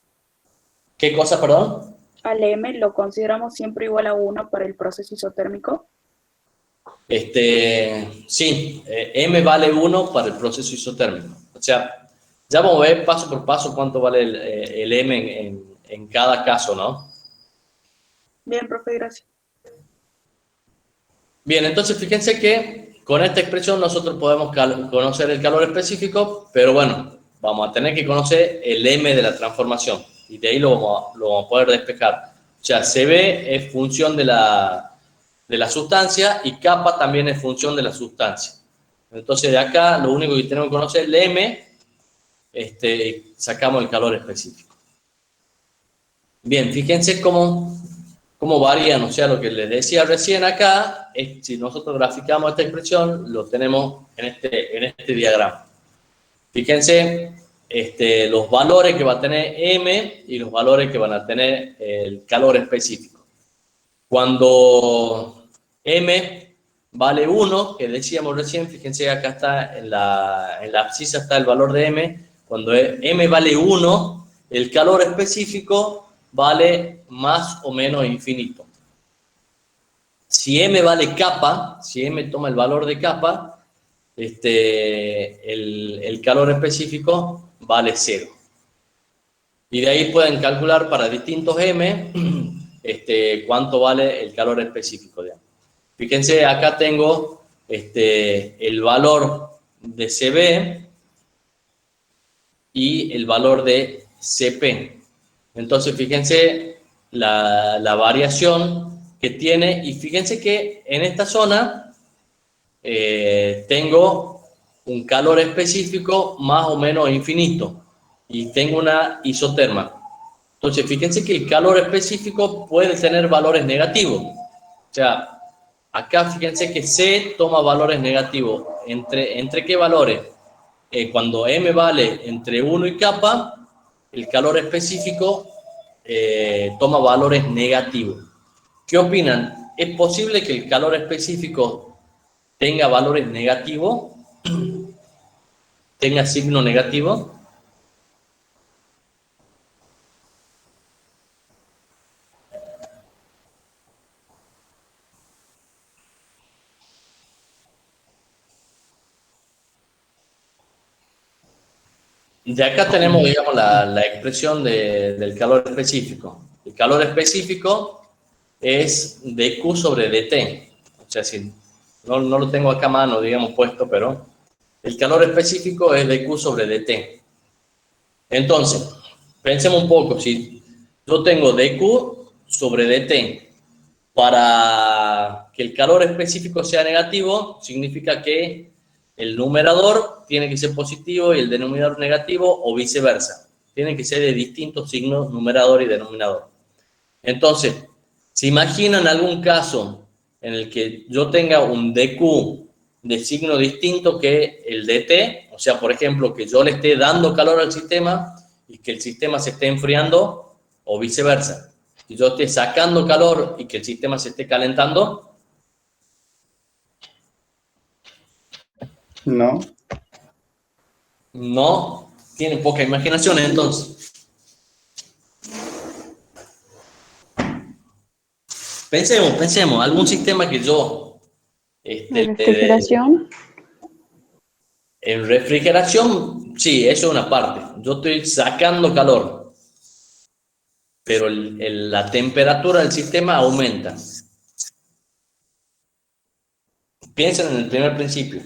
¿Qué cosa, perdón? ¿Al M lo consideramos siempre igual a 1 para el proceso isotérmico? Sí, M vale 1 para el proceso isotérmico. O sea, ya vamos a ver paso por paso cuánto vale el M en cada caso, ¿no? Bien, profe, gracias. Bien, entonces fíjense que con esta expresión nosotros podemos conocer el calor específico, pero bueno, vamos a tener que conocer el M de la transformación y de ahí lo vamos a poder despejar. O sea, CB es función de la sustancia y kappa también es función de la sustancia. Entonces de acá lo único que tenemos que conocer es el M, sacamos el calor específico. Bien, fíjense cómo varían, o sea, lo que les decía recién acá, es, si nosotros graficamos esta expresión, lo tenemos en este diagrama. Fíjense los valores que va a tener M y los valores que van a tener el calor específico. Cuando M vale 1, que decíamos recién, fíjense acá está en la abscisa está el valor de M. Cuando M vale 1, el calor específico vale más o menos infinito. Si M vale kappa, si M toma el valor de kappa, el calor específico vale 0. Y de ahí pueden calcular para distintos M cuánto vale el calor específico. Fíjense, acá tengo el valor de CB y el valor de CP. Entonces, fíjense la variación que tiene y fíjense que en esta zona tengo un calor específico más o menos infinito y tengo una isoterma. Entonces, fíjense que el calor específico puede tener valores negativos. O sea, acá fíjense que C toma valores negativos. ¿Entre qué valores? Cuando M vale entre 1 y kappa, el calor específico toma valores negativos. ¿Qué opinan? ¿Es posible que el calor específico tenga valores negativos? ¿Tenga signo negativo? De acá tenemos, digamos, la expresión del calor específico. El calor específico es dQ sobre dt. O sea, si no lo tengo acá a mano, digamos, puesto, pero el calor específico es dQ sobre dt. Entonces, pensemos un poco. Si yo tengo dQ sobre dt, para que el calor específico sea negativo, significa que el numerador tiene que ser positivo y el denominador negativo o viceversa. Tienen que ser de distintos signos, numerador y denominador. Entonces, ¿se imaginan algún caso en el que yo tenga un dQ de signo distinto que el dt? O sea, por ejemplo, que yo le esté dando calor al sistema y que el sistema se esté enfriando o viceversa. Que yo esté sacando calor y que el sistema se esté calentando. No. No, tienen poca imaginación entonces. Pensemos, algún sistema que yo, ¿La refrigeración? en refrigeración, sí, eso es una parte. Yo estoy sacando calor, pero la temperatura del sistema aumenta. Piensen en el primer principio.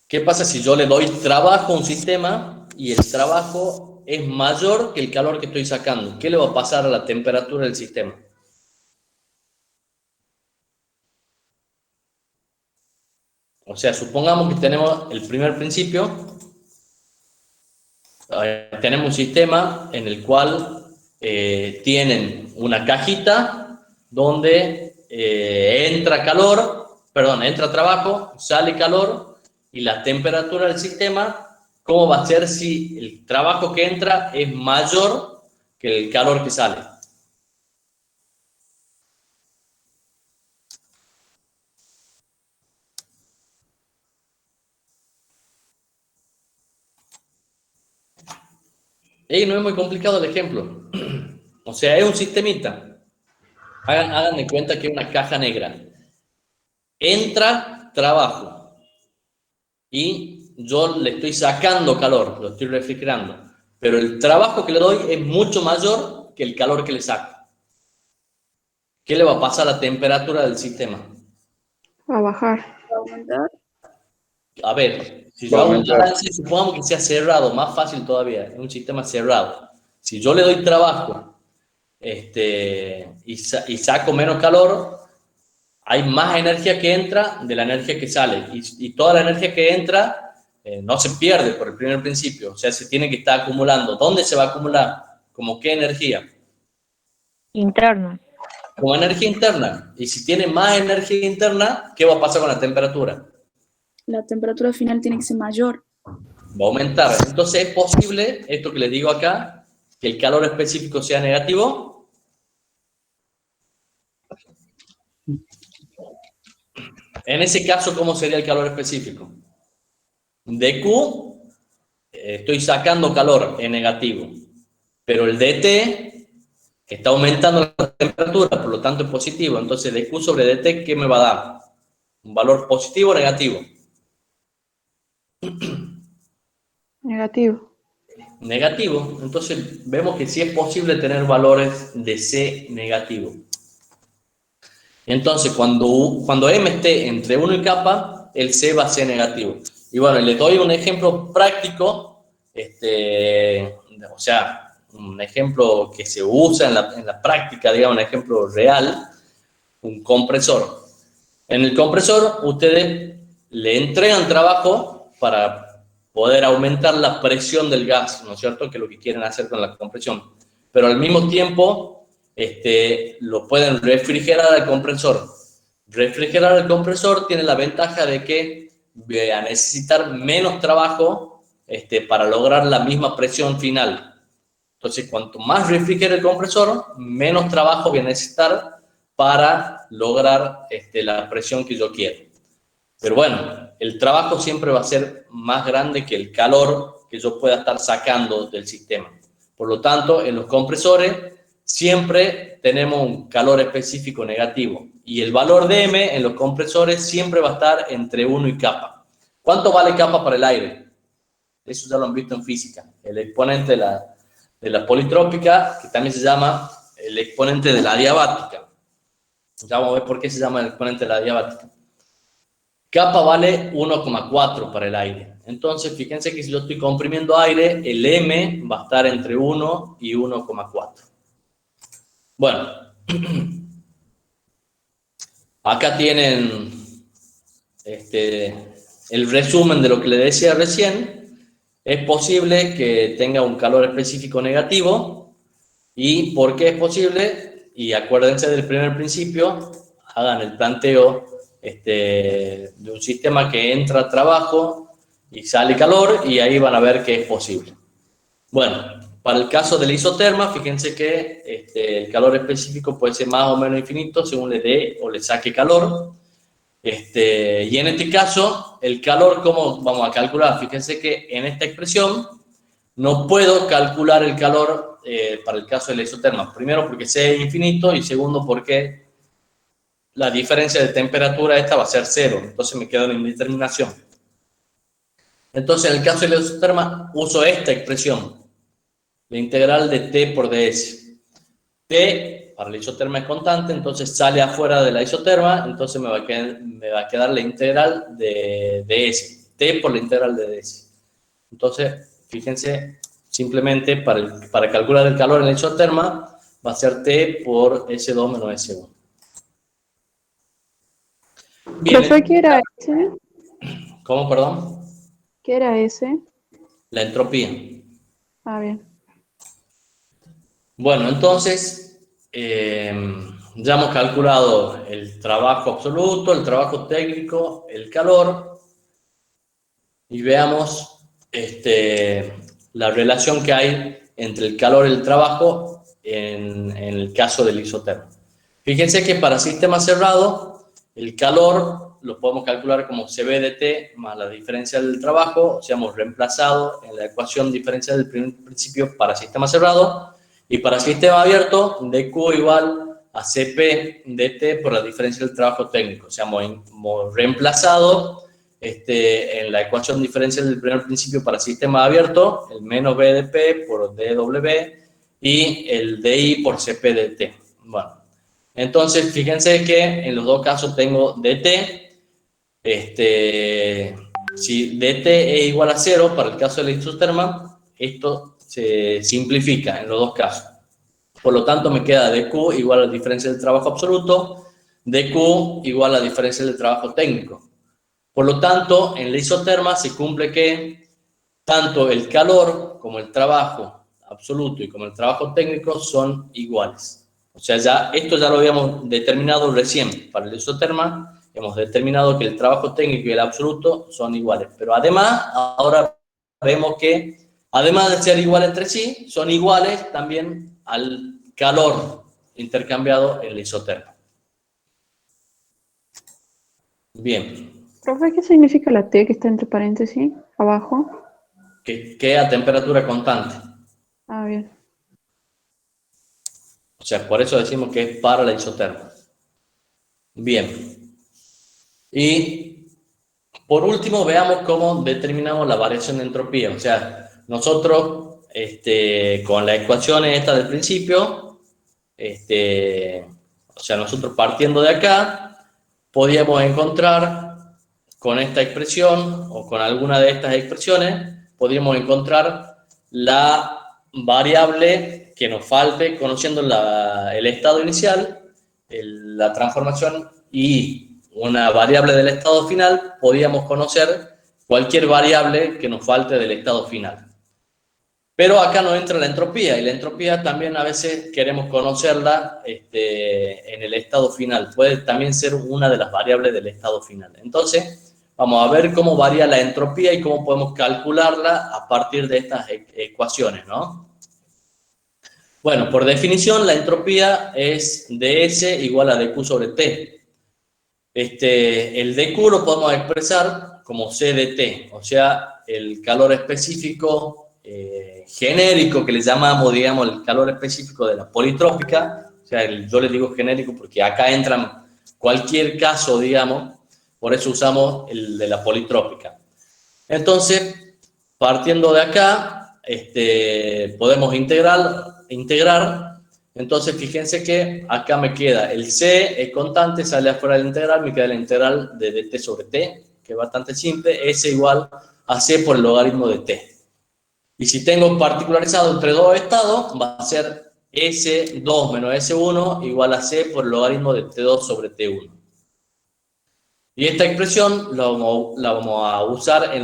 ¿Qué pasa si yo le doy trabajo a un sistema y el trabajo es mayor que el calor que estoy sacando? ¿Qué le va a pasar a la temperatura del sistema? O sea, supongamos que tenemos el primer principio, tenemos un sistema en el cual tienen una cajita donde entra trabajo, sale calor, y la temperatura del sistema, ¿cómo va a ser si el trabajo que entra es mayor que el calor que sale? Y no es muy complicado el ejemplo. O sea, es un sistemita. Hagan de cuenta que es una caja negra. Entra trabajo y yo le estoy sacando calor, lo estoy refrigerando. Pero el trabajo que le doy es mucho mayor que el calor que le saco. ¿Qué le va a pasar a la temperatura del sistema? A bajar. ¿Va a aumentar? A ver, si yo hago un balance, supongamos que sea cerrado, más fácil todavía, es un sistema cerrado. Si yo le doy trabajo y saco menos calor, hay más energía que entra de la energía que sale. Y toda la energía que entra no se pierde por el primer principio. O sea, se tiene que estar acumulando. ¿Dónde se va a acumular? ¿Como qué energía? Interna. Como energía interna. Y si tiene más energía interna, ¿qué va a pasar con la temperatura? La temperatura final tiene que ser mayor. Va a aumentar. Entonces es posible, esto que les digo acá, que el calor específico sea negativo. En ese caso, ¿cómo sería el calor específico? dQ, estoy sacando calor, es negativo. Pero el dT está aumentando la temperatura, por lo tanto es positivo. Entonces dQ sobre dT, ¿qué me va a dar? ¿Un valor positivo o negativo? Negativo. Negativo. Entonces vemos que sí es posible tener valores de C negativo. Entonces cuando M esté entre 1 y kappa, el C va a ser negativo. Y bueno, les doy un ejemplo práctico, o sea, un ejemplo que se usa en la práctica, digamos, un ejemplo real, un compresor. En el compresor, ustedes le entregan trabajo para poder aumentar la presión del gas, ¿no es cierto?, que es lo que quieren hacer con la compresión. Pero al mismo tiempo, lo pueden refrigerar al compresor. Refrigerar al compresor tiene la ventaja de que va a necesitar menos trabajo para lograr la misma presión final. Entonces, cuanto más refrigere el compresor, menos trabajo voy a necesitar para lograr la presión que yo quiero. Pero bueno, el trabajo siempre va a ser más grande que el calor que yo pueda estar sacando del sistema. Por lo tanto, en los compresores siempre tenemos un calor específico negativo. Y el valor de M en los compresores siempre va a estar entre 1 y kappa. ¿Cuánto vale kappa para el aire? Eso ya lo han visto en física. El exponente de la politrópica, que también se llama el exponente de la adiabática. Ya vamos a ver por qué se llama el exponente de la adiabática. Kappa vale 1,4 para el aire. Entonces, fíjense que si yo estoy comprimiendo aire, el M va a estar entre 1 y 1,4. Bueno, acá tienen el resumen de lo que les decía recién. Es posible que tenga un calor específico negativo. ¿Y por qué es posible? Y acuérdense del primer principio, hagan el planteo de un sistema que entra trabajo y sale calor, y ahí van a ver que es posible. Bueno, para el caso de la isoterma, fíjense que el calor específico puede ser más o menos infinito según le dé o le saque calor. Y en este caso, el calor, ¿cómo vamos a calcular? Fíjense que en esta expresión no puedo calcular el calor para el caso de la isoterma. Primero porque C es infinito y segundo porque la diferencia de temperatura esta va a ser cero. Entonces me quedo en indeterminación. Entonces en el caso de la isoterma uso esta expresión. La integral de T por ds. T para la isoterma es constante, entonces sale afuera de la isoterma, entonces me va a quedar la integral de ds. T por la integral de ds. Entonces, fíjense, simplemente para calcular el calor en la isoterma va a ser T por S2 menos S1. Bien, ¿Profe, qué era ese? ¿Cómo, perdón? ¿Qué era ese? La entropía. Ah, bien. Bueno, entonces, ya hemos calculado el trabajo absoluto, el trabajo técnico, el calor, y veamos la relación que hay entre el calor y el trabajo en el caso del isotermo. Fíjense que para sistema cerrado, el calor lo podemos calcular como CB de T más la diferencia del trabajo, o sea, hemos reemplazado en la ecuación diferencial del primer principio para sistema cerrado, y para sistema abierto, dQ igual a Cp dt por la diferencia del trabajo técnico. O sea, hemos reemplazado en la ecuación diferencial del primer principio para sistema abierto, el menos B de P por dW y el DI por Cp dt. Bueno, entonces fíjense que en los dos casos tengo dt. Si dt es igual a 0 para el caso de la isoterma, esto se simplifica en los dos casos. Por lo tanto, me queda dq igual a la diferencia del trabajo absoluto, dq igual a la diferencia del trabajo técnico. Por lo tanto, en la isoterma se cumple que tanto el calor como el trabajo absoluto y como el trabajo técnico son iguales. O sea, esto ya lo habíamos determinado recién. Para la isoterma hemos determinado que el trabajo técnico y el absoluto son iguales. Pero además, ahora vemos que además de ser iguales entre sí, son iguales también al calor intercambiado en la isoterma. Bien. Profe, ¿qué significa la T que está entre paréntesis, abajo? Que a temperatura constante. Ah, bien. O sea, por eso decimos que es para la isoterma. Bien. Y por último, veamos cómo determinamos la variación de entropía. O sea, nosotros con la ecuación esta del principio, o sea, nosotros partiendo de acá, podíamos encontrar con esta expresión o con alguna de estas expresiones, podríamos encontrar la variable que nos falte conociendo el estado inicial, la transformación y una variable del estado final, podíamos conocer cualquier variable que nos falte del estado final. Pero acá no entra la entropía, y la entropía también a veces queremos conocerla en el estado final. Puede también ser una de las variables del estado final. Entonces, vamos a ver cómo varía la entropía y cómo podemos calcularla a partir de estas ecuaciones, ¿no? Bueno, por definición, la entropía es ds igual a dq sobre t. El dq lo podemos expresar como c de t, o sea, el calor específico genérico que le llamamos, digamos, el calor específico de la politrópica. O sea, yo le digo genérico porque acá entran cualquier caso, digamos, por eso usamos el de la politrópica. Entonces, partiendo de acá, podemos integrar. Entonces, fíjense que acá me queda el c, es constante, sale afuera de la integral, me queda la integral de dt sobre t, que es bastante simple, s igual a c por el logaritmo de t. Y si tengo particularizado entre dos estados, va a ser S2 menos S1 igual a C por el logaritmo de T2 sobre T1. Y esta expresión la vamos a usar en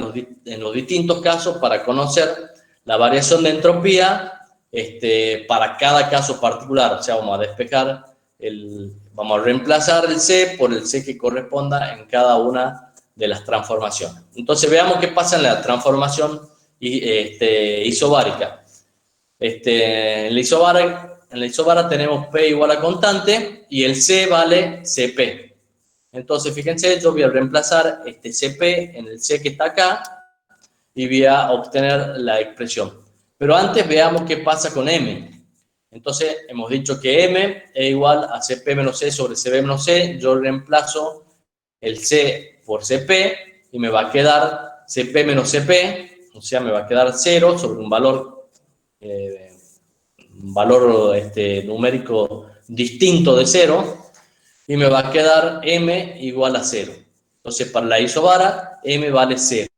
los distintos casos para conocer la variación de entropía para cada caso particular. O sea, vamos a despejar, vamos a reemplazar el C por el C que corresponda en cada una de las transformaciones. Entonces veamos qué pasa en la transformación isobárica. En la isobara tenemos P igual a constante y el C vale CP. Entonces, fíjense, yo voy a reemplazar este CP en el C que está acá y voy a obtener la expresión. Pero antes veamos qué pasa con M. Entonces, hemos dicho que M es igual a CP menos C sobre CB menos C. Yo reemplazo el C por CP y me va a quedar CP menos CP, o sea, me va a quedar 0 sobre un valor numérico distinto de 0 y me va a quedar M igual a 0. Entonces, para la isobara, M vale 0.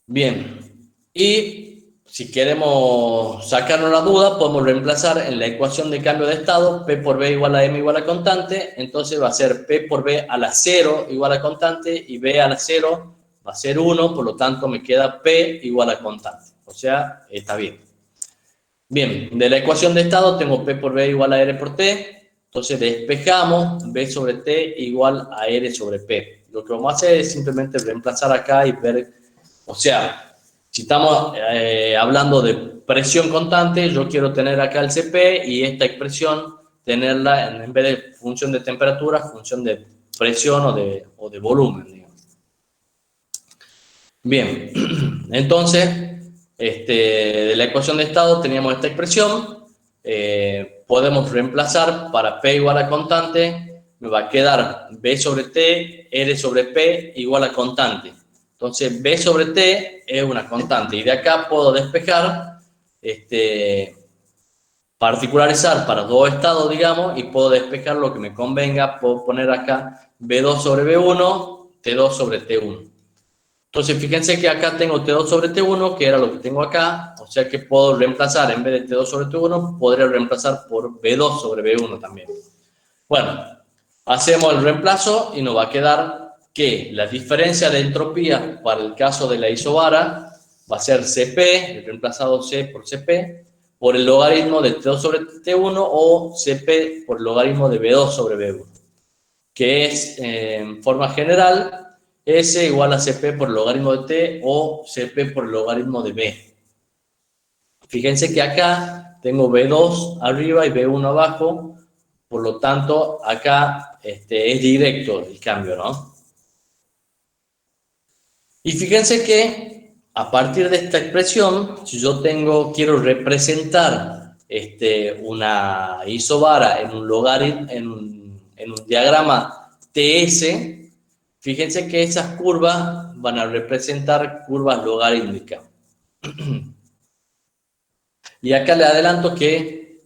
Bien, y si queremos sacarnos la duda, podemos reemplazar en la ecuación de cambio de estado P por B igual a M igual a constante. Entonces va a ser P por B a la 0 igual a constante y B a la 0 va a ser 1, por lo tanto me queda P igual a constante. O sea, está bien. Bien, de la ecuación de estado tengo P por B igual a R por T. Entonces despejamos B sobre T igual a R sobre P. Lo que vamos a hacer es simplemente reemplazar acá y ver, o sea, si estamos hablando de presión constante, yo quiero tener acá el CP y esta expresión tenerla en vez de función de temperatura, función de presión o de volumen, digamos. Bien, entonces, de la ecuación de estado teníamos esta expresión. Podemos reemplazar para P igual a constante, me va a quedar B sobre T, R sobre P igual a constante. Entonces, B sobre T es una constante. Y de acá puedo despejar, particularizar para dos estados, digamos, y puedo despejar lo que me convenga. Puedo poner acá B2 sobre B1, T2 sobre T1. Entonces, fíjense que acá tengo T2 sobre T1, que era lo que tengo acá. O sea que puedo reemplazar, en vez de T2 sobre T1, podría reemplazar por B2 sobre B1 también. Bueno, hacemos el reemplazo y nos va a quedar que la diferencia de entropía para el caso de la isobara va a ser CP, el reemplazado C por CP, por el logaritmo de T2 sobre T1 o CP por el logaritmo de B2 sobre B1, que es, en forma general, S igual a CP por el logaritmo de T o CP por el logaritmo de B. Fíjense que acá tengo B2 arriba y B1 abajo, por lo tanto, acá es directo el cambio, ¿no? Y fíjense que a partir de esta expresión, si yo quiero representar una isobara en un logaritmo, en un diagrama TS, fíjense que esas curvas van a representar curvas logarítmicas. Y acá le adelanto que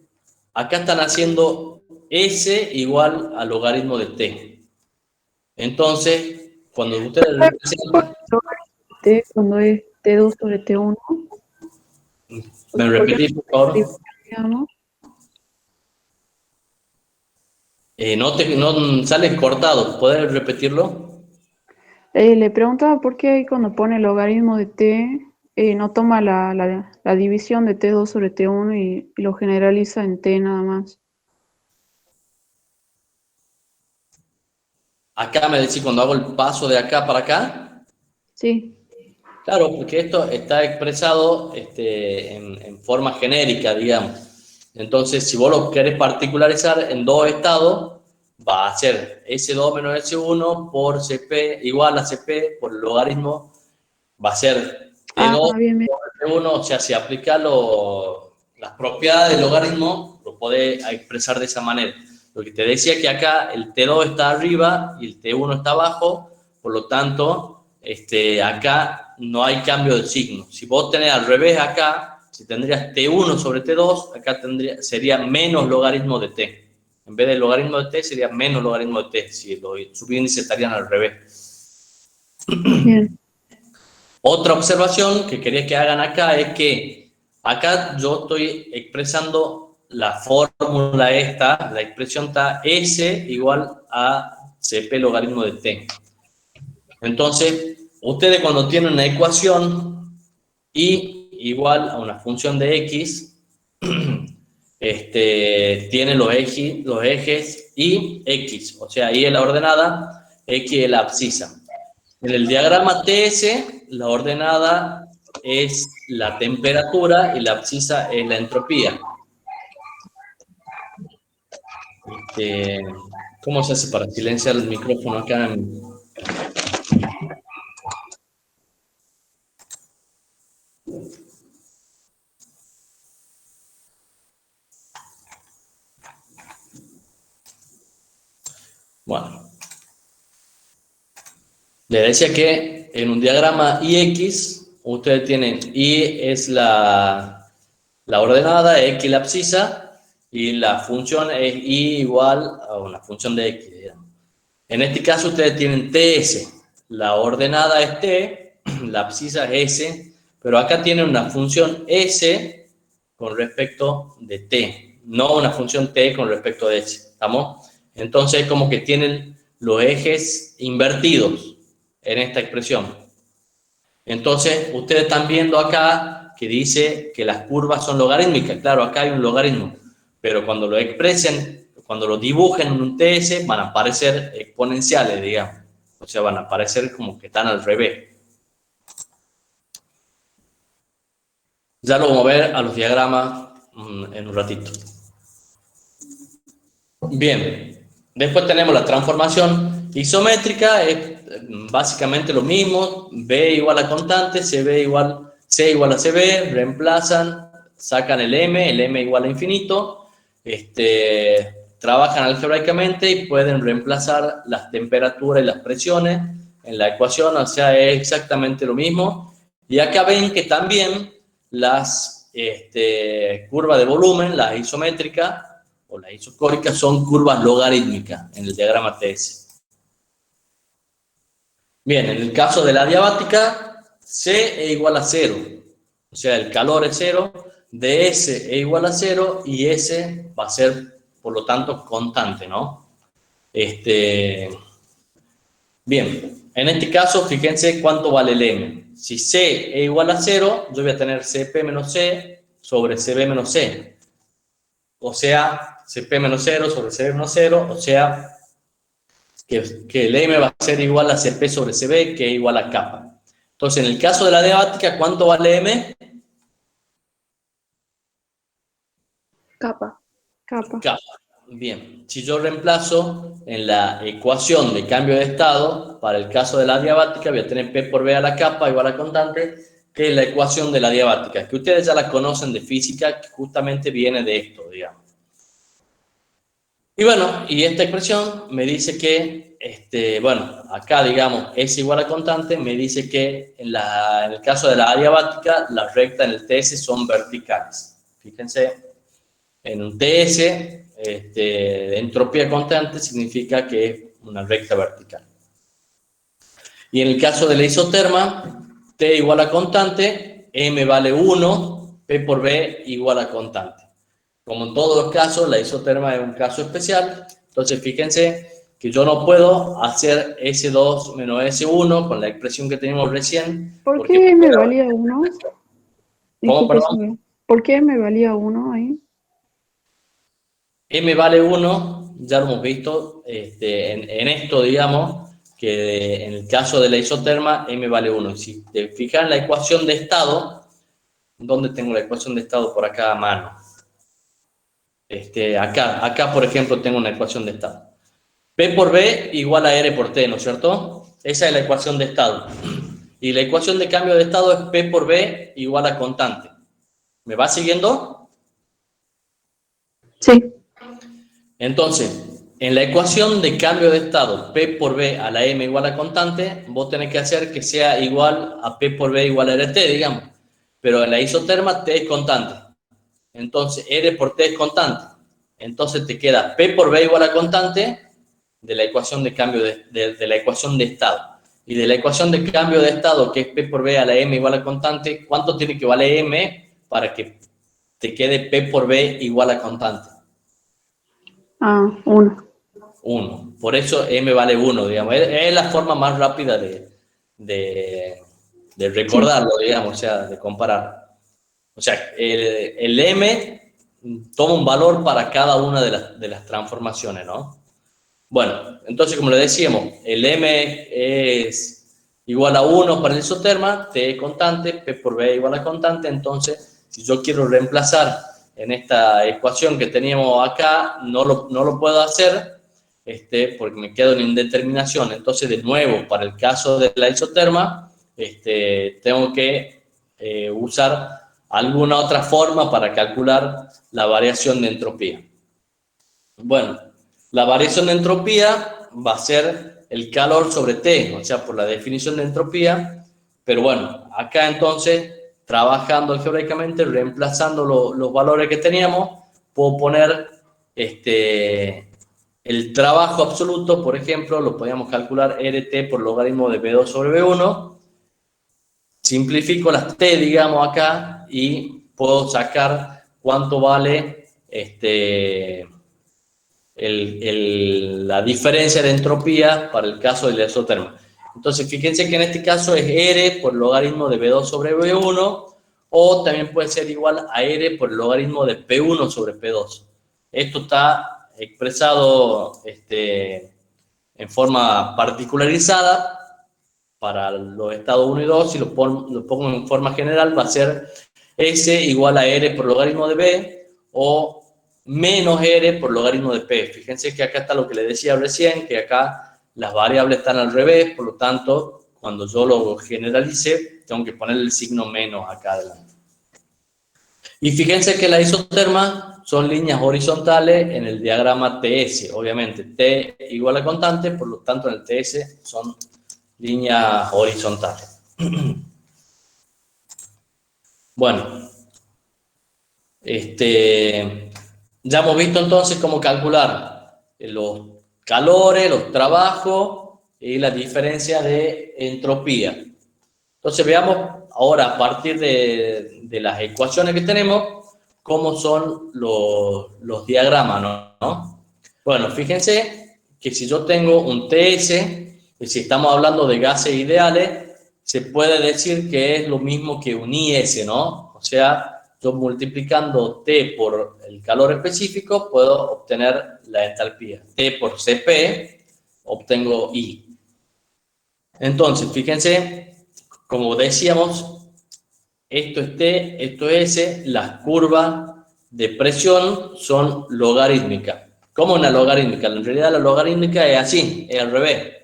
acá están haciendo S igual al logaritmo de T. Entonces, cuando ustedes representan... T cuando es T2 sobre T1. ¿Me repetís, por favor? No sales cortado. ¿Puedes repetirlo? Le preguntaba por qué ahí cuando pone el logaritmo de T no toma la división de T2 sobre T1 y lo generaliza en T nada más. Acá me decís cuando hago el paso de acá para acá. Sí. Claro, porque esto está expresado en forma genérica, digamos. Entonces, si vos lo querés particularizar en dos estados, va a ser S2 menos S1 por CP igual a CP por el logaritmo. Va a ser T2 bien. por T1. O sea, si aplicás las propiedades del logaritmo, lo podés expresar de esa manera. Lo que te decía que acá el T2 está arriba y el T1 está abajo, por lo tanto, acá no hay cambio de signo. Si vos tenés al revés acá, si tendrías T1 sobre T2, acá sería menos logaritmo de T. En vez del logaritmo de T, sería menos logaritmo de T, si los subíndices estarían al revés. Bien. Otra observación que quería que hagan acá es que acá yo estoy expresando la fórmula esta, la expresión está S igual a CP logaritmo de T. Entonces, ustedes cuando tienen una ecuación y igual a una función de X, tiene los ejes y X, o sea, Y es la ordenada, X es la abscisa. En el diagrama TS, la ordenada es la temperatura y la abscisa es la entropía. ¿Cómo se hace para silenciar el micrófono acá? Bueno, le decía que en un diagrama IX, ustedes tienen Y es la ordenada, X la abscisa, y la función es Y igual a una función de X, digamos. En este caso ustedes tienen TS, la ordenada es T, la abscisa es S, pero acá tienen una función S con respecto de T, no una función T con respecto de S, ¿estamos? Entonces como que tienen los ejes invertidos en esta expresión. Entonces ustedes están viendo acá que dice que las curvas son logarítmicas. Claro, acá hay un logaritmo, pero cuando lo expresen, cuando lo dibujen en un TS, van a aparecer exponenciales, digamos. O sea, van a aparecer como que están al revés. Ya lo vamos a ver a los diagramas en un ratito. Bien, después tenemos la transformación isométrica, es básicamente lo mismo, B igual a constante, C igual a CB, reemplazan, sacan el M igual a infinito, trabajan algebraicamente y pueden reemplazar las temperaturas y las presiones en la ecuación, o sea, es exactamente lo mismo. Y acá ven que también las curvas de volumen, las isométricas o las isocóricas, son curvas logarítmicas en el diagrama TS. Bien, en el caso de la adiabática, C es igual a 0, o sea, el calor es 0, ds es igual a 0 y S va a ser, por lo tanto, constante, ¿no? Bien, en este caso, fíjense cuánto vale el M. Si C es igual a 0, yo voy a tener CP menos C sobre CB menos C. O sea, CP menos 0 sobre CB menos 0, o sea, que el M va a ser igual a CP sobre CB, que es igual a kappa. Entonces, en el caso de la adiabática, ¿cuánto vale M? Kappa. Kappa. Kappa. Bien, si yo reemplazo en la ecuación de cambio de estado, para el caso de la adiabática, voy a tener P por B a la kappa igual a constante, que es la ecuación de la adiabática, que ustedes ya la conocen de física, que justamente viene de esto, digamos. Y bueno, y esta expresión me dice que, bueno, acá, digamos, es igual a constante, me dice que en el caso de la adiabática, las rectas en el TS son verticales. Fíjense, en un TS, de entropía constante significa que es una recta vertical. Y en el caso de la isoterma, T igual a constante, M vale 1, P por B igual a constante. Como en todos los casos, la isoterma es un caso especial. Entonces, fíjense que yo no puedo hacer S2 menos S1 con la expresión que teníamos recién. ¿Por qué M valía 1? ¿Cómo, perdón? ¿Por qué M valía 1 ahí? M vale 1, ya lo hemos visto en esto, digamos, que en el caso de la isoterma, M vale 1. Si te fijas en la ecuación de estado, ¿dónde tengo la ecuación de estado? Por acá a mano. Acá, por ejemplo, tengo una ecuación de estado. P por B igual a R por T, ¿no es cierto? Esa es la ecuación de estado. Y la ecuación de cambio de estado es P por B igual a constante. ¿Me va siguiendo? Sí. Entonces, en la ecuación de cambio de estado P por B a la M igual a constante, vos tenés que hacer que sea igual a P por B igual a RT, digamos. Pero en la isoterma T es constante. Entonces, R por T es constante. Entonces te queda P por B igual a constante de la ecuación de cambio de la ecuación de estado. Y de la ecuación de cambio de estado, que es P por B a la M igual a constante, ¿cuánto tiene que valer M para que te quede P por B igual a constante? 1. 1. Por eso M vale 1, digamos. Es la forma más rápida de recordarlo, digamos, o sea, de comparar. O sea, el M toma un valor para cada una de las transformaciones, ¿no? Bueno, entonces, como le decíamos, el M es igual a 1 para el isoterma, T constante, P por B igual a constante. Entonces, si yo quiero reemplazar en esta ecuación que teníamos acá, no lo puedo hacer porque me quedo en indeterminación. Entonces, de nuevo, para el caso de la isoterma, tengo que usar alguna otra forma para calcular la variación de entropía. Bueno, la variación de entropía va a ser el calor sobre T, o sea, por la definición de entropía. Pero bueno, acá entonces, trabajando algebraicamente, reemplazando los valores que teníamos, puedo poner el trabajo absoluto, por ejemplo, lo podíamos calcular RT por logaritmo de B2 sobre B1. Simplifico las T, digamos, acá, y puedo sacar cuánto vale la diferencia de entropía para el caso del isoterma. Entonces, fíjense que en este caso es R por logaritmo de B2 sobre B1, o también puede ser igual a R por el logaritmo de P1 sobre P2. Esto está expresado en forma particularizada para los estados 1 y 2. Si lo pongo en forma general, va a ser S igual a R por logaritmo de B, o menos R por logaritmo de P. Fíjense que acá está lo que les decía recién, que acá las variables están al revés, por lo tanto, cuando yo lo generalice, tengo que poner el signo menos acá adelante. Y fíjense que la isoterma son líneas horizontales en el diagrama TS. Obviamente, T igual a constante, por lo tanto, en el TS son líneas horizontales. Bueno, ya hemos visto entonces cómo calcular los calores, los trabajos y la diferencia de entropía. Entonces veamos ahora, a partir de las ecuaciones que tenemos, cómo son los diagramas, ¿no? Bueno, fíjense que si yo tengo un TS, y si estamos hablando de gases ideales, se puede decir que es lo mismo que un IS, ¿no? O sea, yo multiplicando T por el calor específico puedo obtener la entalpía. T por Cp obtengo I. Entonces, fíjense, como decíamos, esto es T, esto es S, las curvas de presión son logarítmicas. ¿Cómo una logarítmica? En realidad la logarítmica es así, es al revés.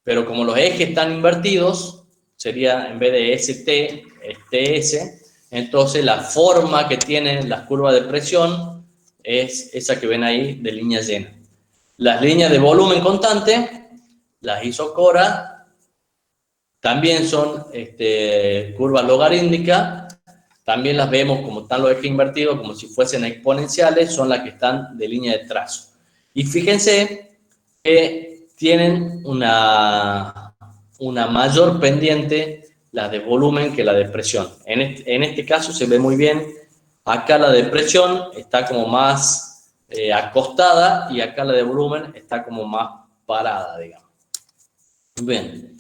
Pero como los ejes están invertidos, sería en vez de ST, es TS, entonces la forma que tienen las curvas de presión es esa que ven ahí de línea llena. Las líneas de volumen constante, las isocora, también son curvas logarítmicas, también las vemos como están los ejes invertidos, como si fuesen exponenciales, son las que están de línea de trazo. Y fíjense que tienen una mayor pendiente, la de volumen, que la de presión. En este caso se ve muy bien, acá la de presión está como más acostada y acá la de volumen está como más parada, digamos. Bien,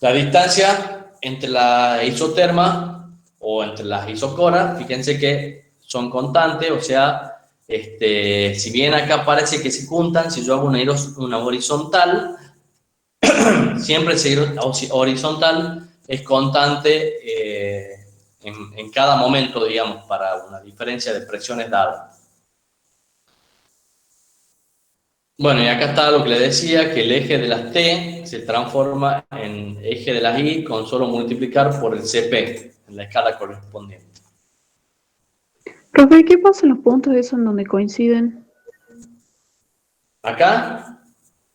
la distancia entre la isoterma o entre las isocoras, fíjense que son constantes, o sea, si bien acá parece que se juntan, si yo hago una horizontal, siempre seguir horizontal es constante en cada momento, digamos, para una diferencia de presiones dada. Bueno, y acá está lo que le decía, que el eje de las T se transforma en eje de las I con solo multiplicar por el CP en la escala correspondiente. Profe, ¿qué pasa en los puntos esos en donde coinciden? ¿Acá?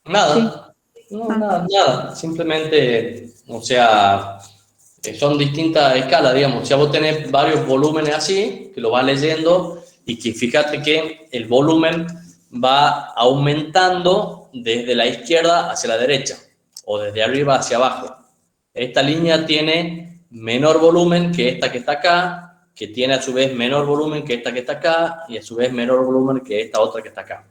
Nada. Sí. No, nada. Simplemente, o sea, son distintas escalas, digamos. O sea, vos tenés varios volúmenes así, que lo vas leyendo, y que fíjate que el volumen va aumentando desde la izquierda hacia la derecha, o desde arriba hacia abajo. Esta línea tiene menor volumen que esta que está acá, que tiene a su vez menor volumen que esta que está acá, y a su vez menor volumen que esta otra que está acá.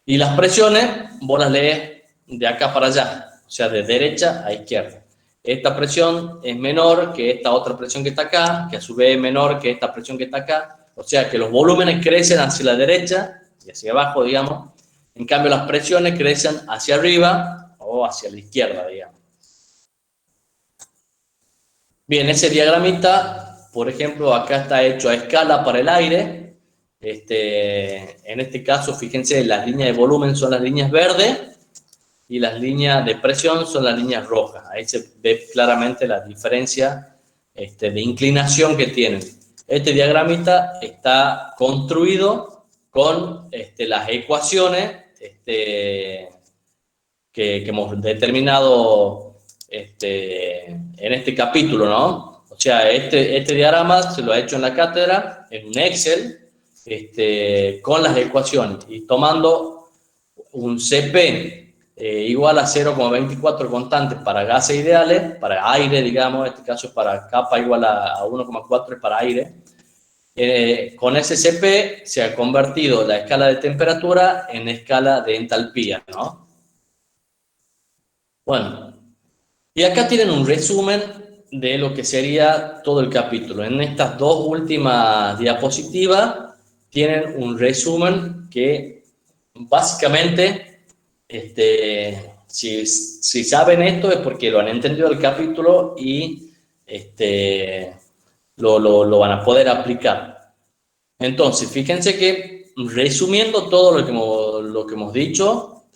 Y las presiones, vos las lees de acá para allá, o sea, de derecha a izquierda. Esta presión es menor que esta otra presión que está acá, que a su vez es menor que esta presión que está acá. O sea, que los volúmenes crecen hacia la derecha y hacia abajo, digamos. En cambio, las presiones crecen hacia arriba o hacia la izquierda, digamos. Bien, ese diagramita, por ejemplo, acá está hecho a escala para el aire. En este caso, fíjense, las líneas de volumen son las líneas verdes y las líneas de presión son las líneas rojas. Ahí se ve claramente la diferencia de inclinación que tienen. Este diagramita está construido con las ecuaciones que hemos determinado en este capítulo, ¿no? O sea, este diagrama se lo ha hecho en la cátedra, en un Excel, con las ecuaciones y tomando un CP igual a 0,24 constantes para gases ideales, para aire, digamos, en este caso es para capa igual a 1,4 es para aire. Con ese CP se ha convertido la escala de temperatura en escala de entalpía, ¿no? Bueno, y acá tienen un resumen de lo que sería todo el capítulo. En estas dos últimas diapositivas tienen un resumen que básicamente, si saben esto es porque lo han entendido el capítulo y lo van a poder aplicar. Entonces, fíjense que resumiendo todo lo que hemos dicho,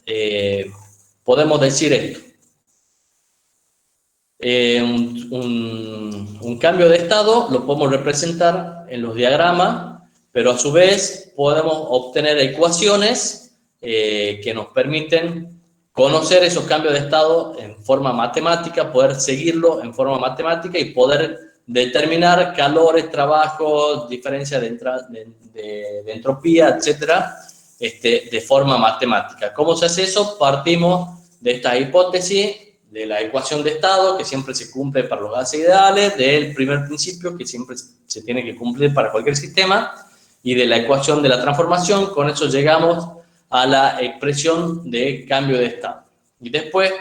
podemos decir esto. Un cambio de estado lo podemos representar en los diagramas, pero a su vez podemos obtener ecuaciones que nos permiten conocer esos cambios de estado en forma matemática, poder seguirlo en forma matemática y poder determinar calores, trabajos, diferencia de entropía, etcétera, de forma matemática. ¿Cómo se hace eso? Partimos de esta hipótesis de la ecuación de estado, que siempre se cumple para los gases ideales, del primer principio, que siempre se tiene que cumplir para cualquier sistema, y de la ecuación de la transformación. Con eso llegamos a la expresión de cambio de estado. Y después,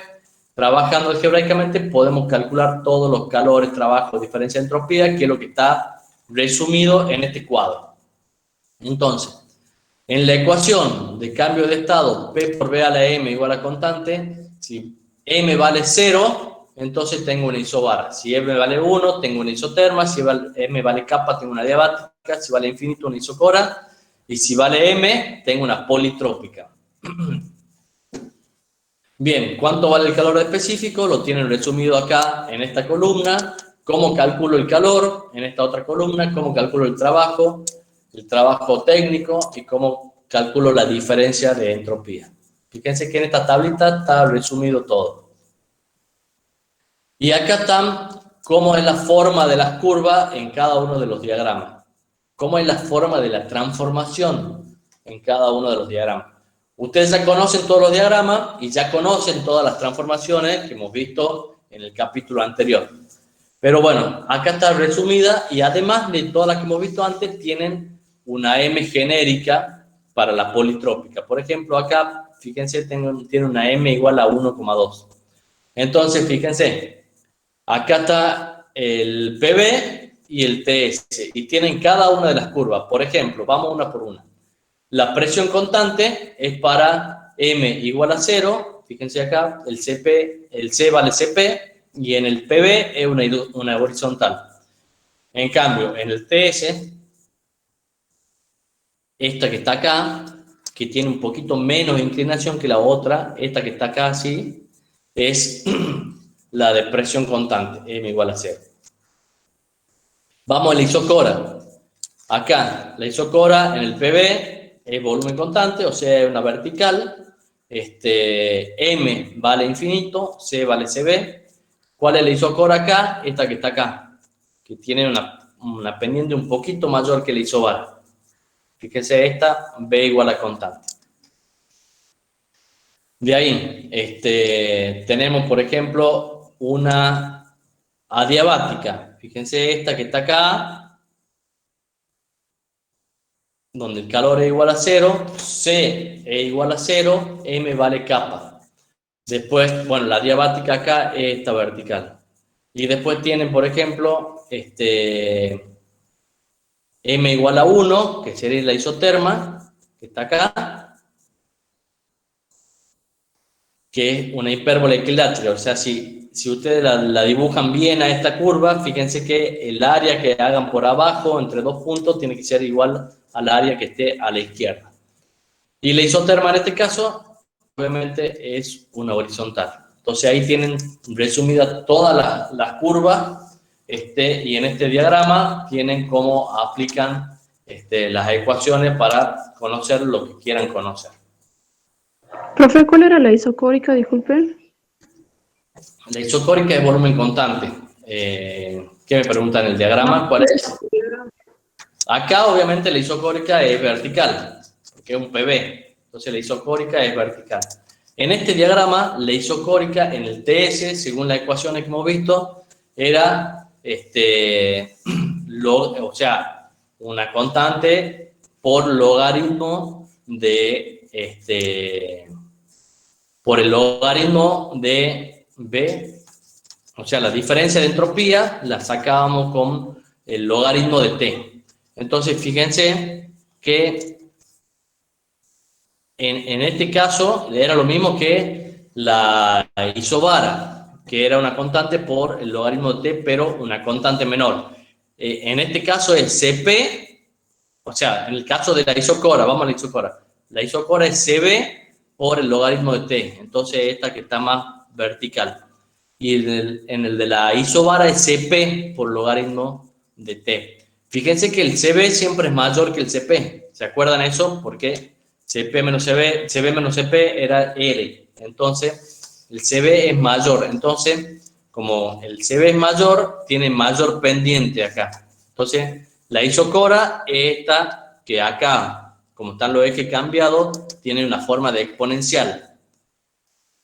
trabajando algebraicamente, podemos calcular todos los calores, trabajos, diferencia de entropía, que es lo que está resumido en este cuadro. Entonces, en la ecuación de cambio de estado, P por B a la M igual a constante, si M vale 0, entonces tengo una isobarra. Si M vale 1, tengo una isoterma. Si M vale kappa, tengo una diabática. Si vale infinito, una isocora. Y si vale M, tengo una politrópica. Bien, ¿cuánto vale el calor específico? Lo tienen resumido acá en esta columna. ¿Cómo calculo el calor? En esta otra columna. ¿Cómo calculo el trabajo técnico y cómo calculo la diferencia de entropía? Fíjense que en esta tablita está resumido todo. Y acá están cómo es la forma de las curvas en cada uno de los diagramas. Cómo es la forma de la transformación en cada uno de los diagramas. Ustedes ya conocen todos los diagramas y ya conocen todas las transformaciones que hemos visto en el capítulo anterior. Pero bueno, acá está resumida y además de todas las que hemos visto antes, tienen una M genérica para la politrópica. Por ejemplo, acá, fíjense, tiene una M igual a 1,2. Entonces, fíjense, acá está el PB y el TS y tienen cada una de las curvas. Por ejemplo, vamos una por una. La presión constante es para M igual a 0. Fíjense acá, el C vale CP y en el PB es una horizontal. En cambio, en el TS, esta que está acá, que tiene un poquito menos inclinación que la otra, esta que está acá así, es la de presión constante, M igual a 0. Vamos a la isocora. Acá, la isocora en el PB es volumen constante, o sea, es una vertical. M vale infinito, C vale CB. ¿Cuál es la isocora acá? Esta que está acá, que tiene una pendiente un poquito mayor que la isobara. Fíjense esta, B igual a constante. De ahí, tenemos, por ejemplo, una adiabática. Fíjense esta que está acá, donde el calor es igual a 0, C es igual a 0, M vale kappa. Después, bueno, la adiabática acá es esta vertical. Y después tienen, por ejemplo, M igual a 1, que sería la isoterma, que está acá, que es una hipérbole equilátera. O sea, si si ustedes la dibujan bien a esta curva, fíjense que el área que hagan por abajo, entre dos puntos, tiene que ser igual al área que esté a la izquierda. Y la isoterma en este caso, obviamente, es una horizontal. Entonces ahí tienen resumidas todas las curvas, y en este diagrama tienen cómo aplican las ecuaciones para conocer lo que quieran conocer. Profe, ¿cuál era la isocórica? Disculpen. La isocórica es volumen constante. ¿Qué me preguntan en el diagrama? ¿Cuál es? Acá, obviamente, la isocórica es vertical, porque es un PV. Entonces, la isocórica es vertical. En este diagrama, la isocórica en el TS, según las ecuaciones que hemos visto, era o sea, una constante por logaritmo por el logaritmo de B, o sea, la diferencia de entropía la sacábamos con el logaritmo de T. Entonces, fíjense que en este caso era lo mismo que la isobara, que era una constante por el logaritmo de T, pero una constante menor. En este caso es CP, o sea, en el caso de la isocora, vamos a la isocora. La isocora es CB por el logaritmo de T, entonces esta que está más vertical. Y en el de la isobara es CP por logaritmo de T. Fíjense que el CB siempre es mayor que el CP. ¿Se acuerdan eso? Porque CP menos CB menos CP era R. Entonces, el CB es mayor. Entonces, como el CB es mayor, tiene mayor pendiente acá. Entonces, la isocora es esta que acá, como están los ejes cambiados, tiene una forma de exponencial.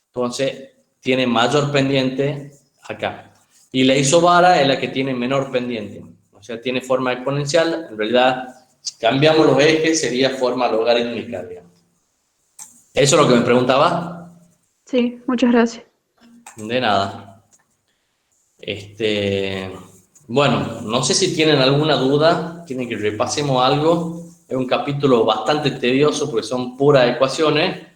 Entonces, tiene mayor pendiente acá. Y la isobara es la que tiene menor pendiente. O sea, tiene forma exponencial. En realidad, si cambiamos los ejes, sería forma logarítmica, digamos. ¿Eso es lo que me preguntaba? Sí, muchas gracias. De nada. Bueno, no sé si tienen alguna duda, quieren que repasemos algo. Es un capítulo bastante tedioso porque son puras ecuaciones,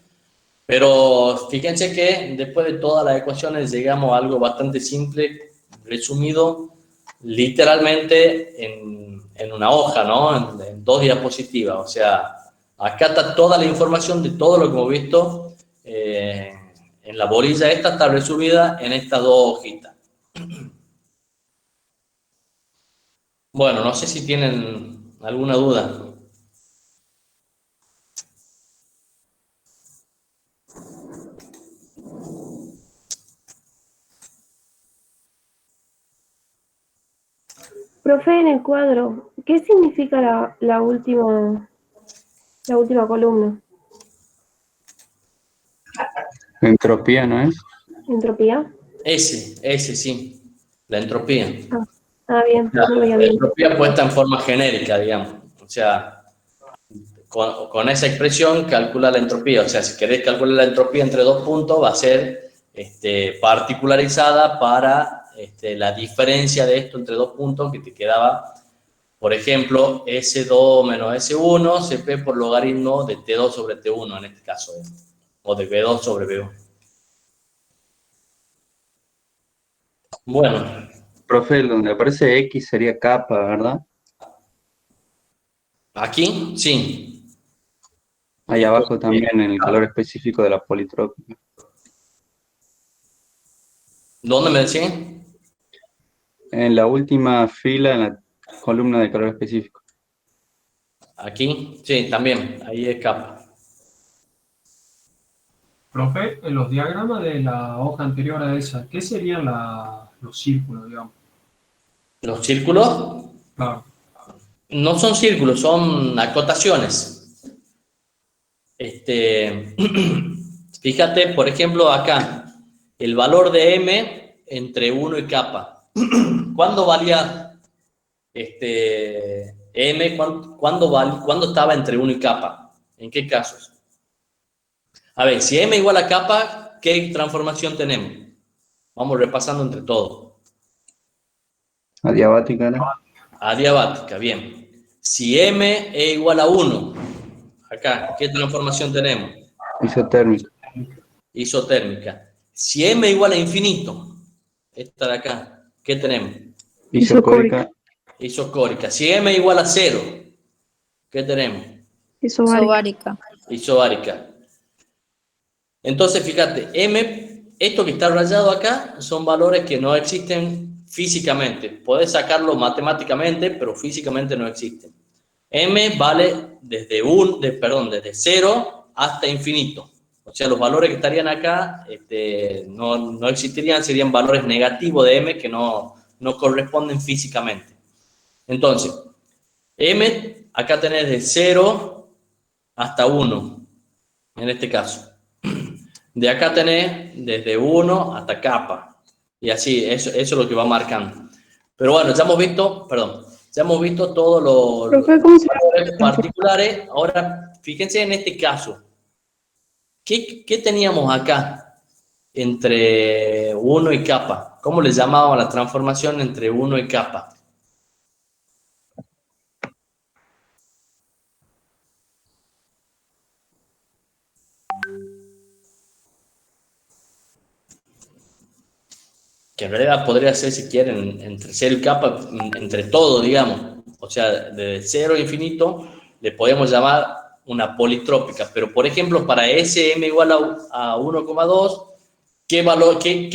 pero fíjense que después de todas las ecuaciones llegamos a algo bastante simple, resumido literalmente en una hoja, ¿no? En 2 diapositivas. O sea, acá está toda la información de todo lo que hemos visto. En la bolilla esta está resumida en estas 2 hojitas. Bueno, no sé si tienen alguna duda. Profe, en el cuadro, ¿qué significa la última columna? Entropía, ¿no es? ¿Entropía? Ese sí, la entropía. Bien, no lo había La visto. entropía puesta en forma genérica, digamos. O sea, con esa expresión calcula la entropía. O sea, si querés calcular la entropía entre 2 puntos, va a ser particularizada para la diferencia de esto entre 2 puntos que te quedaba, por ejemplo, S2 menos S1, CP por logaritmo de T2 sobre T1 en este caso, o de B2 sobre B1. Bueno. Profe, donde aparece X sería capa, ¿verdad? ¿Aquí? Sí. Ahí abajo también en el calor específico de la politrópica. ¿Dónde me decían? En la última fila, en la columna de calor específico. Aquí, sí, también, ahí es capa. Profe, en los diagramas de la hoja anterior a esa, ¿qué serían los círculos, digamos? ¿Los círculos? Claro. No son círculos, son acotaciones. Fíjate, por ejemplo, acá, el valor de M entre 1 y kappa. ¿Cuándo valía M? ¿Cuándo estaba entre 1 y kappa? ¿En qué casos? A ver, si M igual a kappa, ¿qué transformación tenemos? Vamos repasando entre todos. Adiabática, ¿no? Adiabática, bien. Si M es igual a 1, acá, ¿qué transformación tenemos? Isotérmica. Isotérmica. Si M es igual a infinito, esta de acá, ¿qué tenemos? Isocórica. Isocórica. Si M igual a 0, ¿qué tenemos? Isobárica. Isobárica. Entonces, fíjate, M, esto que está rayado acá, son valores que no existen físicamente. Podés sacarlo matemáticamente, pero físicamente no existen. M vale desde 0 hasta infinito. O sea, los valores que estarían acá no existirían, serían valores negativos de M que no corresponden físicamente. Entonces, M, acá tenés de 0 hasta 1, en este caso. De acá tenés desde 1 hasta kappa. Y así, eso es lo que va marcando. Pero bueno, ya hemos visto todos los valores particulares. Ahora, fíjense en este caso. ¿Qué teníamos acá entre 1 y kappa? ¿Cómo le llamábamos la transformación entre 1 y kappa? Que en realidad podría ser, si quieren, entre 0 y kappa, entre todo, digamos. O sea, desde 0 a infinito le podemos llamar una politrópica. Pero, por ejemplo, para SM igual a 1,2, ¿qué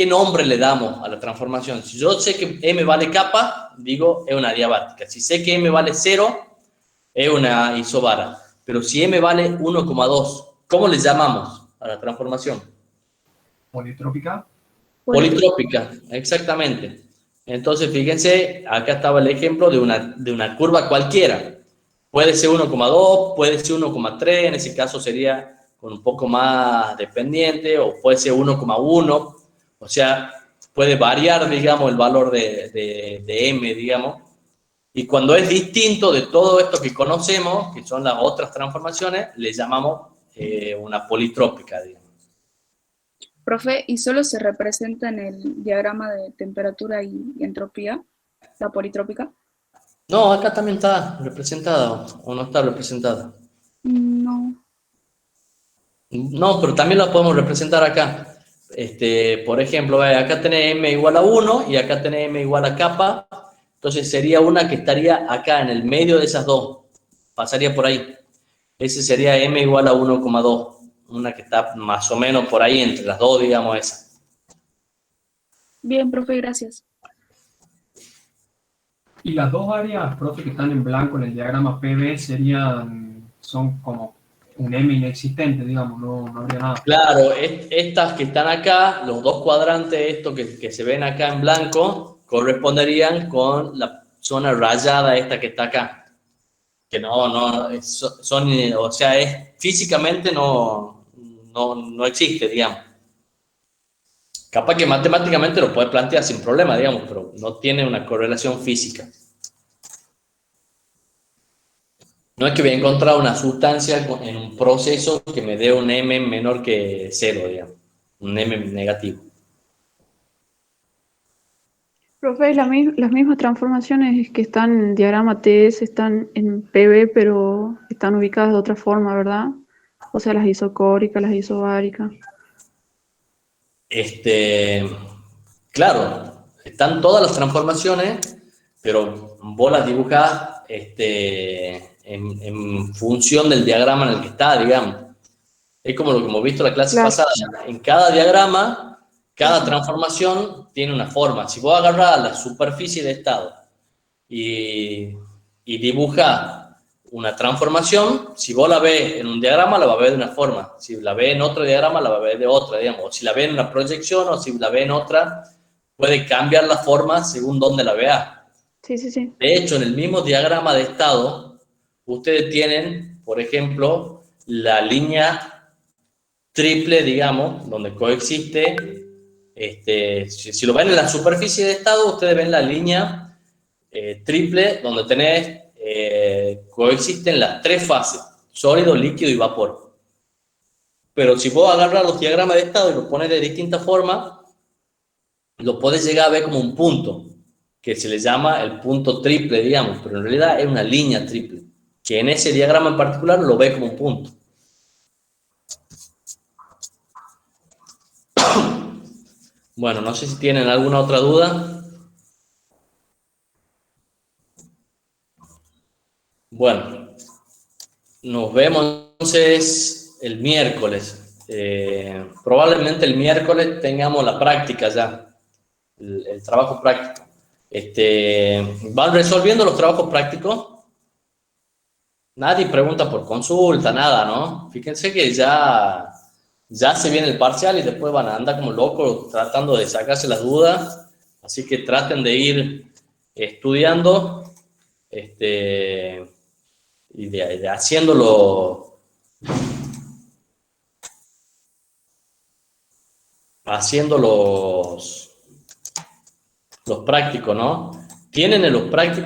nombre le damos a la transformación? Si yo sé que M vale kappa, digo, es una adiabática. Si sé que M vale 0, es una isobara. Pero si M vale 1,2, ¿cómo le llamamos a la transformación? Politrópica. Politrópica, exactamente. Entonces, fíjense, acá estaba el ejemplo de una curva cualquiera. Puede ser 1,2, puede ser 1,3, en ese caso sería con un poco más dependiente, o puede ser 1,1. O sea, puede variar, digamos, el valor de M, digamos. Y cuando es distinto de todo esto que conocemos, que son las otras transformaciones, le llamamos una politrópica, digamos. Profe, ¿y solo se representa en el diagrama de temperatura y entropía, la politrópica? No, acá también está representada, o no está representada. No. No, pero también la podemos representar acá. Por ejemplo, acá tenés M igual a 1 y acá tenés M igual a kappa. Entonces sería una que estaría acá en el medio de esas dos. Pasaría por ahí. Ese sería M igual a 1,2. Una que está más o menos por ahí entre las dos, digamos, esa. Bien, profe, gracias. Y las dos áreas, profe, que están en blanco en el diagrama PV son como un M inexistente, digamos, no habría nada. Claro, estas que están acá, los dos cuadrantes, estos que se ven acá en blanco, corresponderían con la zona rayada esta que está acá. Que o sea, físicamente no existe, digamos. Capaz que matemáticamente lo puede plantear sin problema, digamos, pero no tiene una correlación física. No es que voy a encontrar una sustancia en un proceso que me dé un M menor que 0, digamos, un M negativo. Profe, las mismas transformaciones que están en diagrama TS están en PV, pero están ubicadas de otra forma, ¿verdad? O sea, las isocóricas, las isobáricas. Claro, están todas las transformaciones, pero vos las dibujás en función del diagrama en el que está, digamos. Es como lo que hemos visto en la clase pasada. En cada diagrama, cada transformación tiene una forma. Si vos agarrás la superficie de estado y dibujás una transformación, si vos la ves en un diagrama, la vas a ver de una forma. Si la ves en otro diagrama, la vas a ver de otra, digamos. O si la ves en una proyección o si la ves en otra, puede cambiar la forma según donde la veas. Sí, sí, sí. De hecho, en el mismo diagrama de estado, ustedes tienen, por ejemplo, la línea triple, digamos, donde coexiste, si lo ven en la superficie de estado, ustedes ven la línea triple, donde tenés, coexisten las tres fases, sólido, líquido y vapor. Pero si vos agarras los diagramas de estado y los pones de distintas formas, lo podés llegar a ver como un punto, que se le llama el punto triple, digamos, pero en realidad es una línea triple, que en ese diagrama en particular lo ve como un punto. Bueno, no sé si tienen alguna otra duda. Bueno, nos vemos entonces el miércoles. Probablemente el miércoles tengamos la práctica ya, el trabajo práctico. Van resolviendo los trabajos prácticos. Nadie pregunta por consulta, nada, ¿no? Fíjense que ya se viene el parcial y después van a andar como locos tratando de sacarse las dudas. Así que traten de ir estudiando y de haciéndolo los prácticos, ¿no? Tienen en los prácticos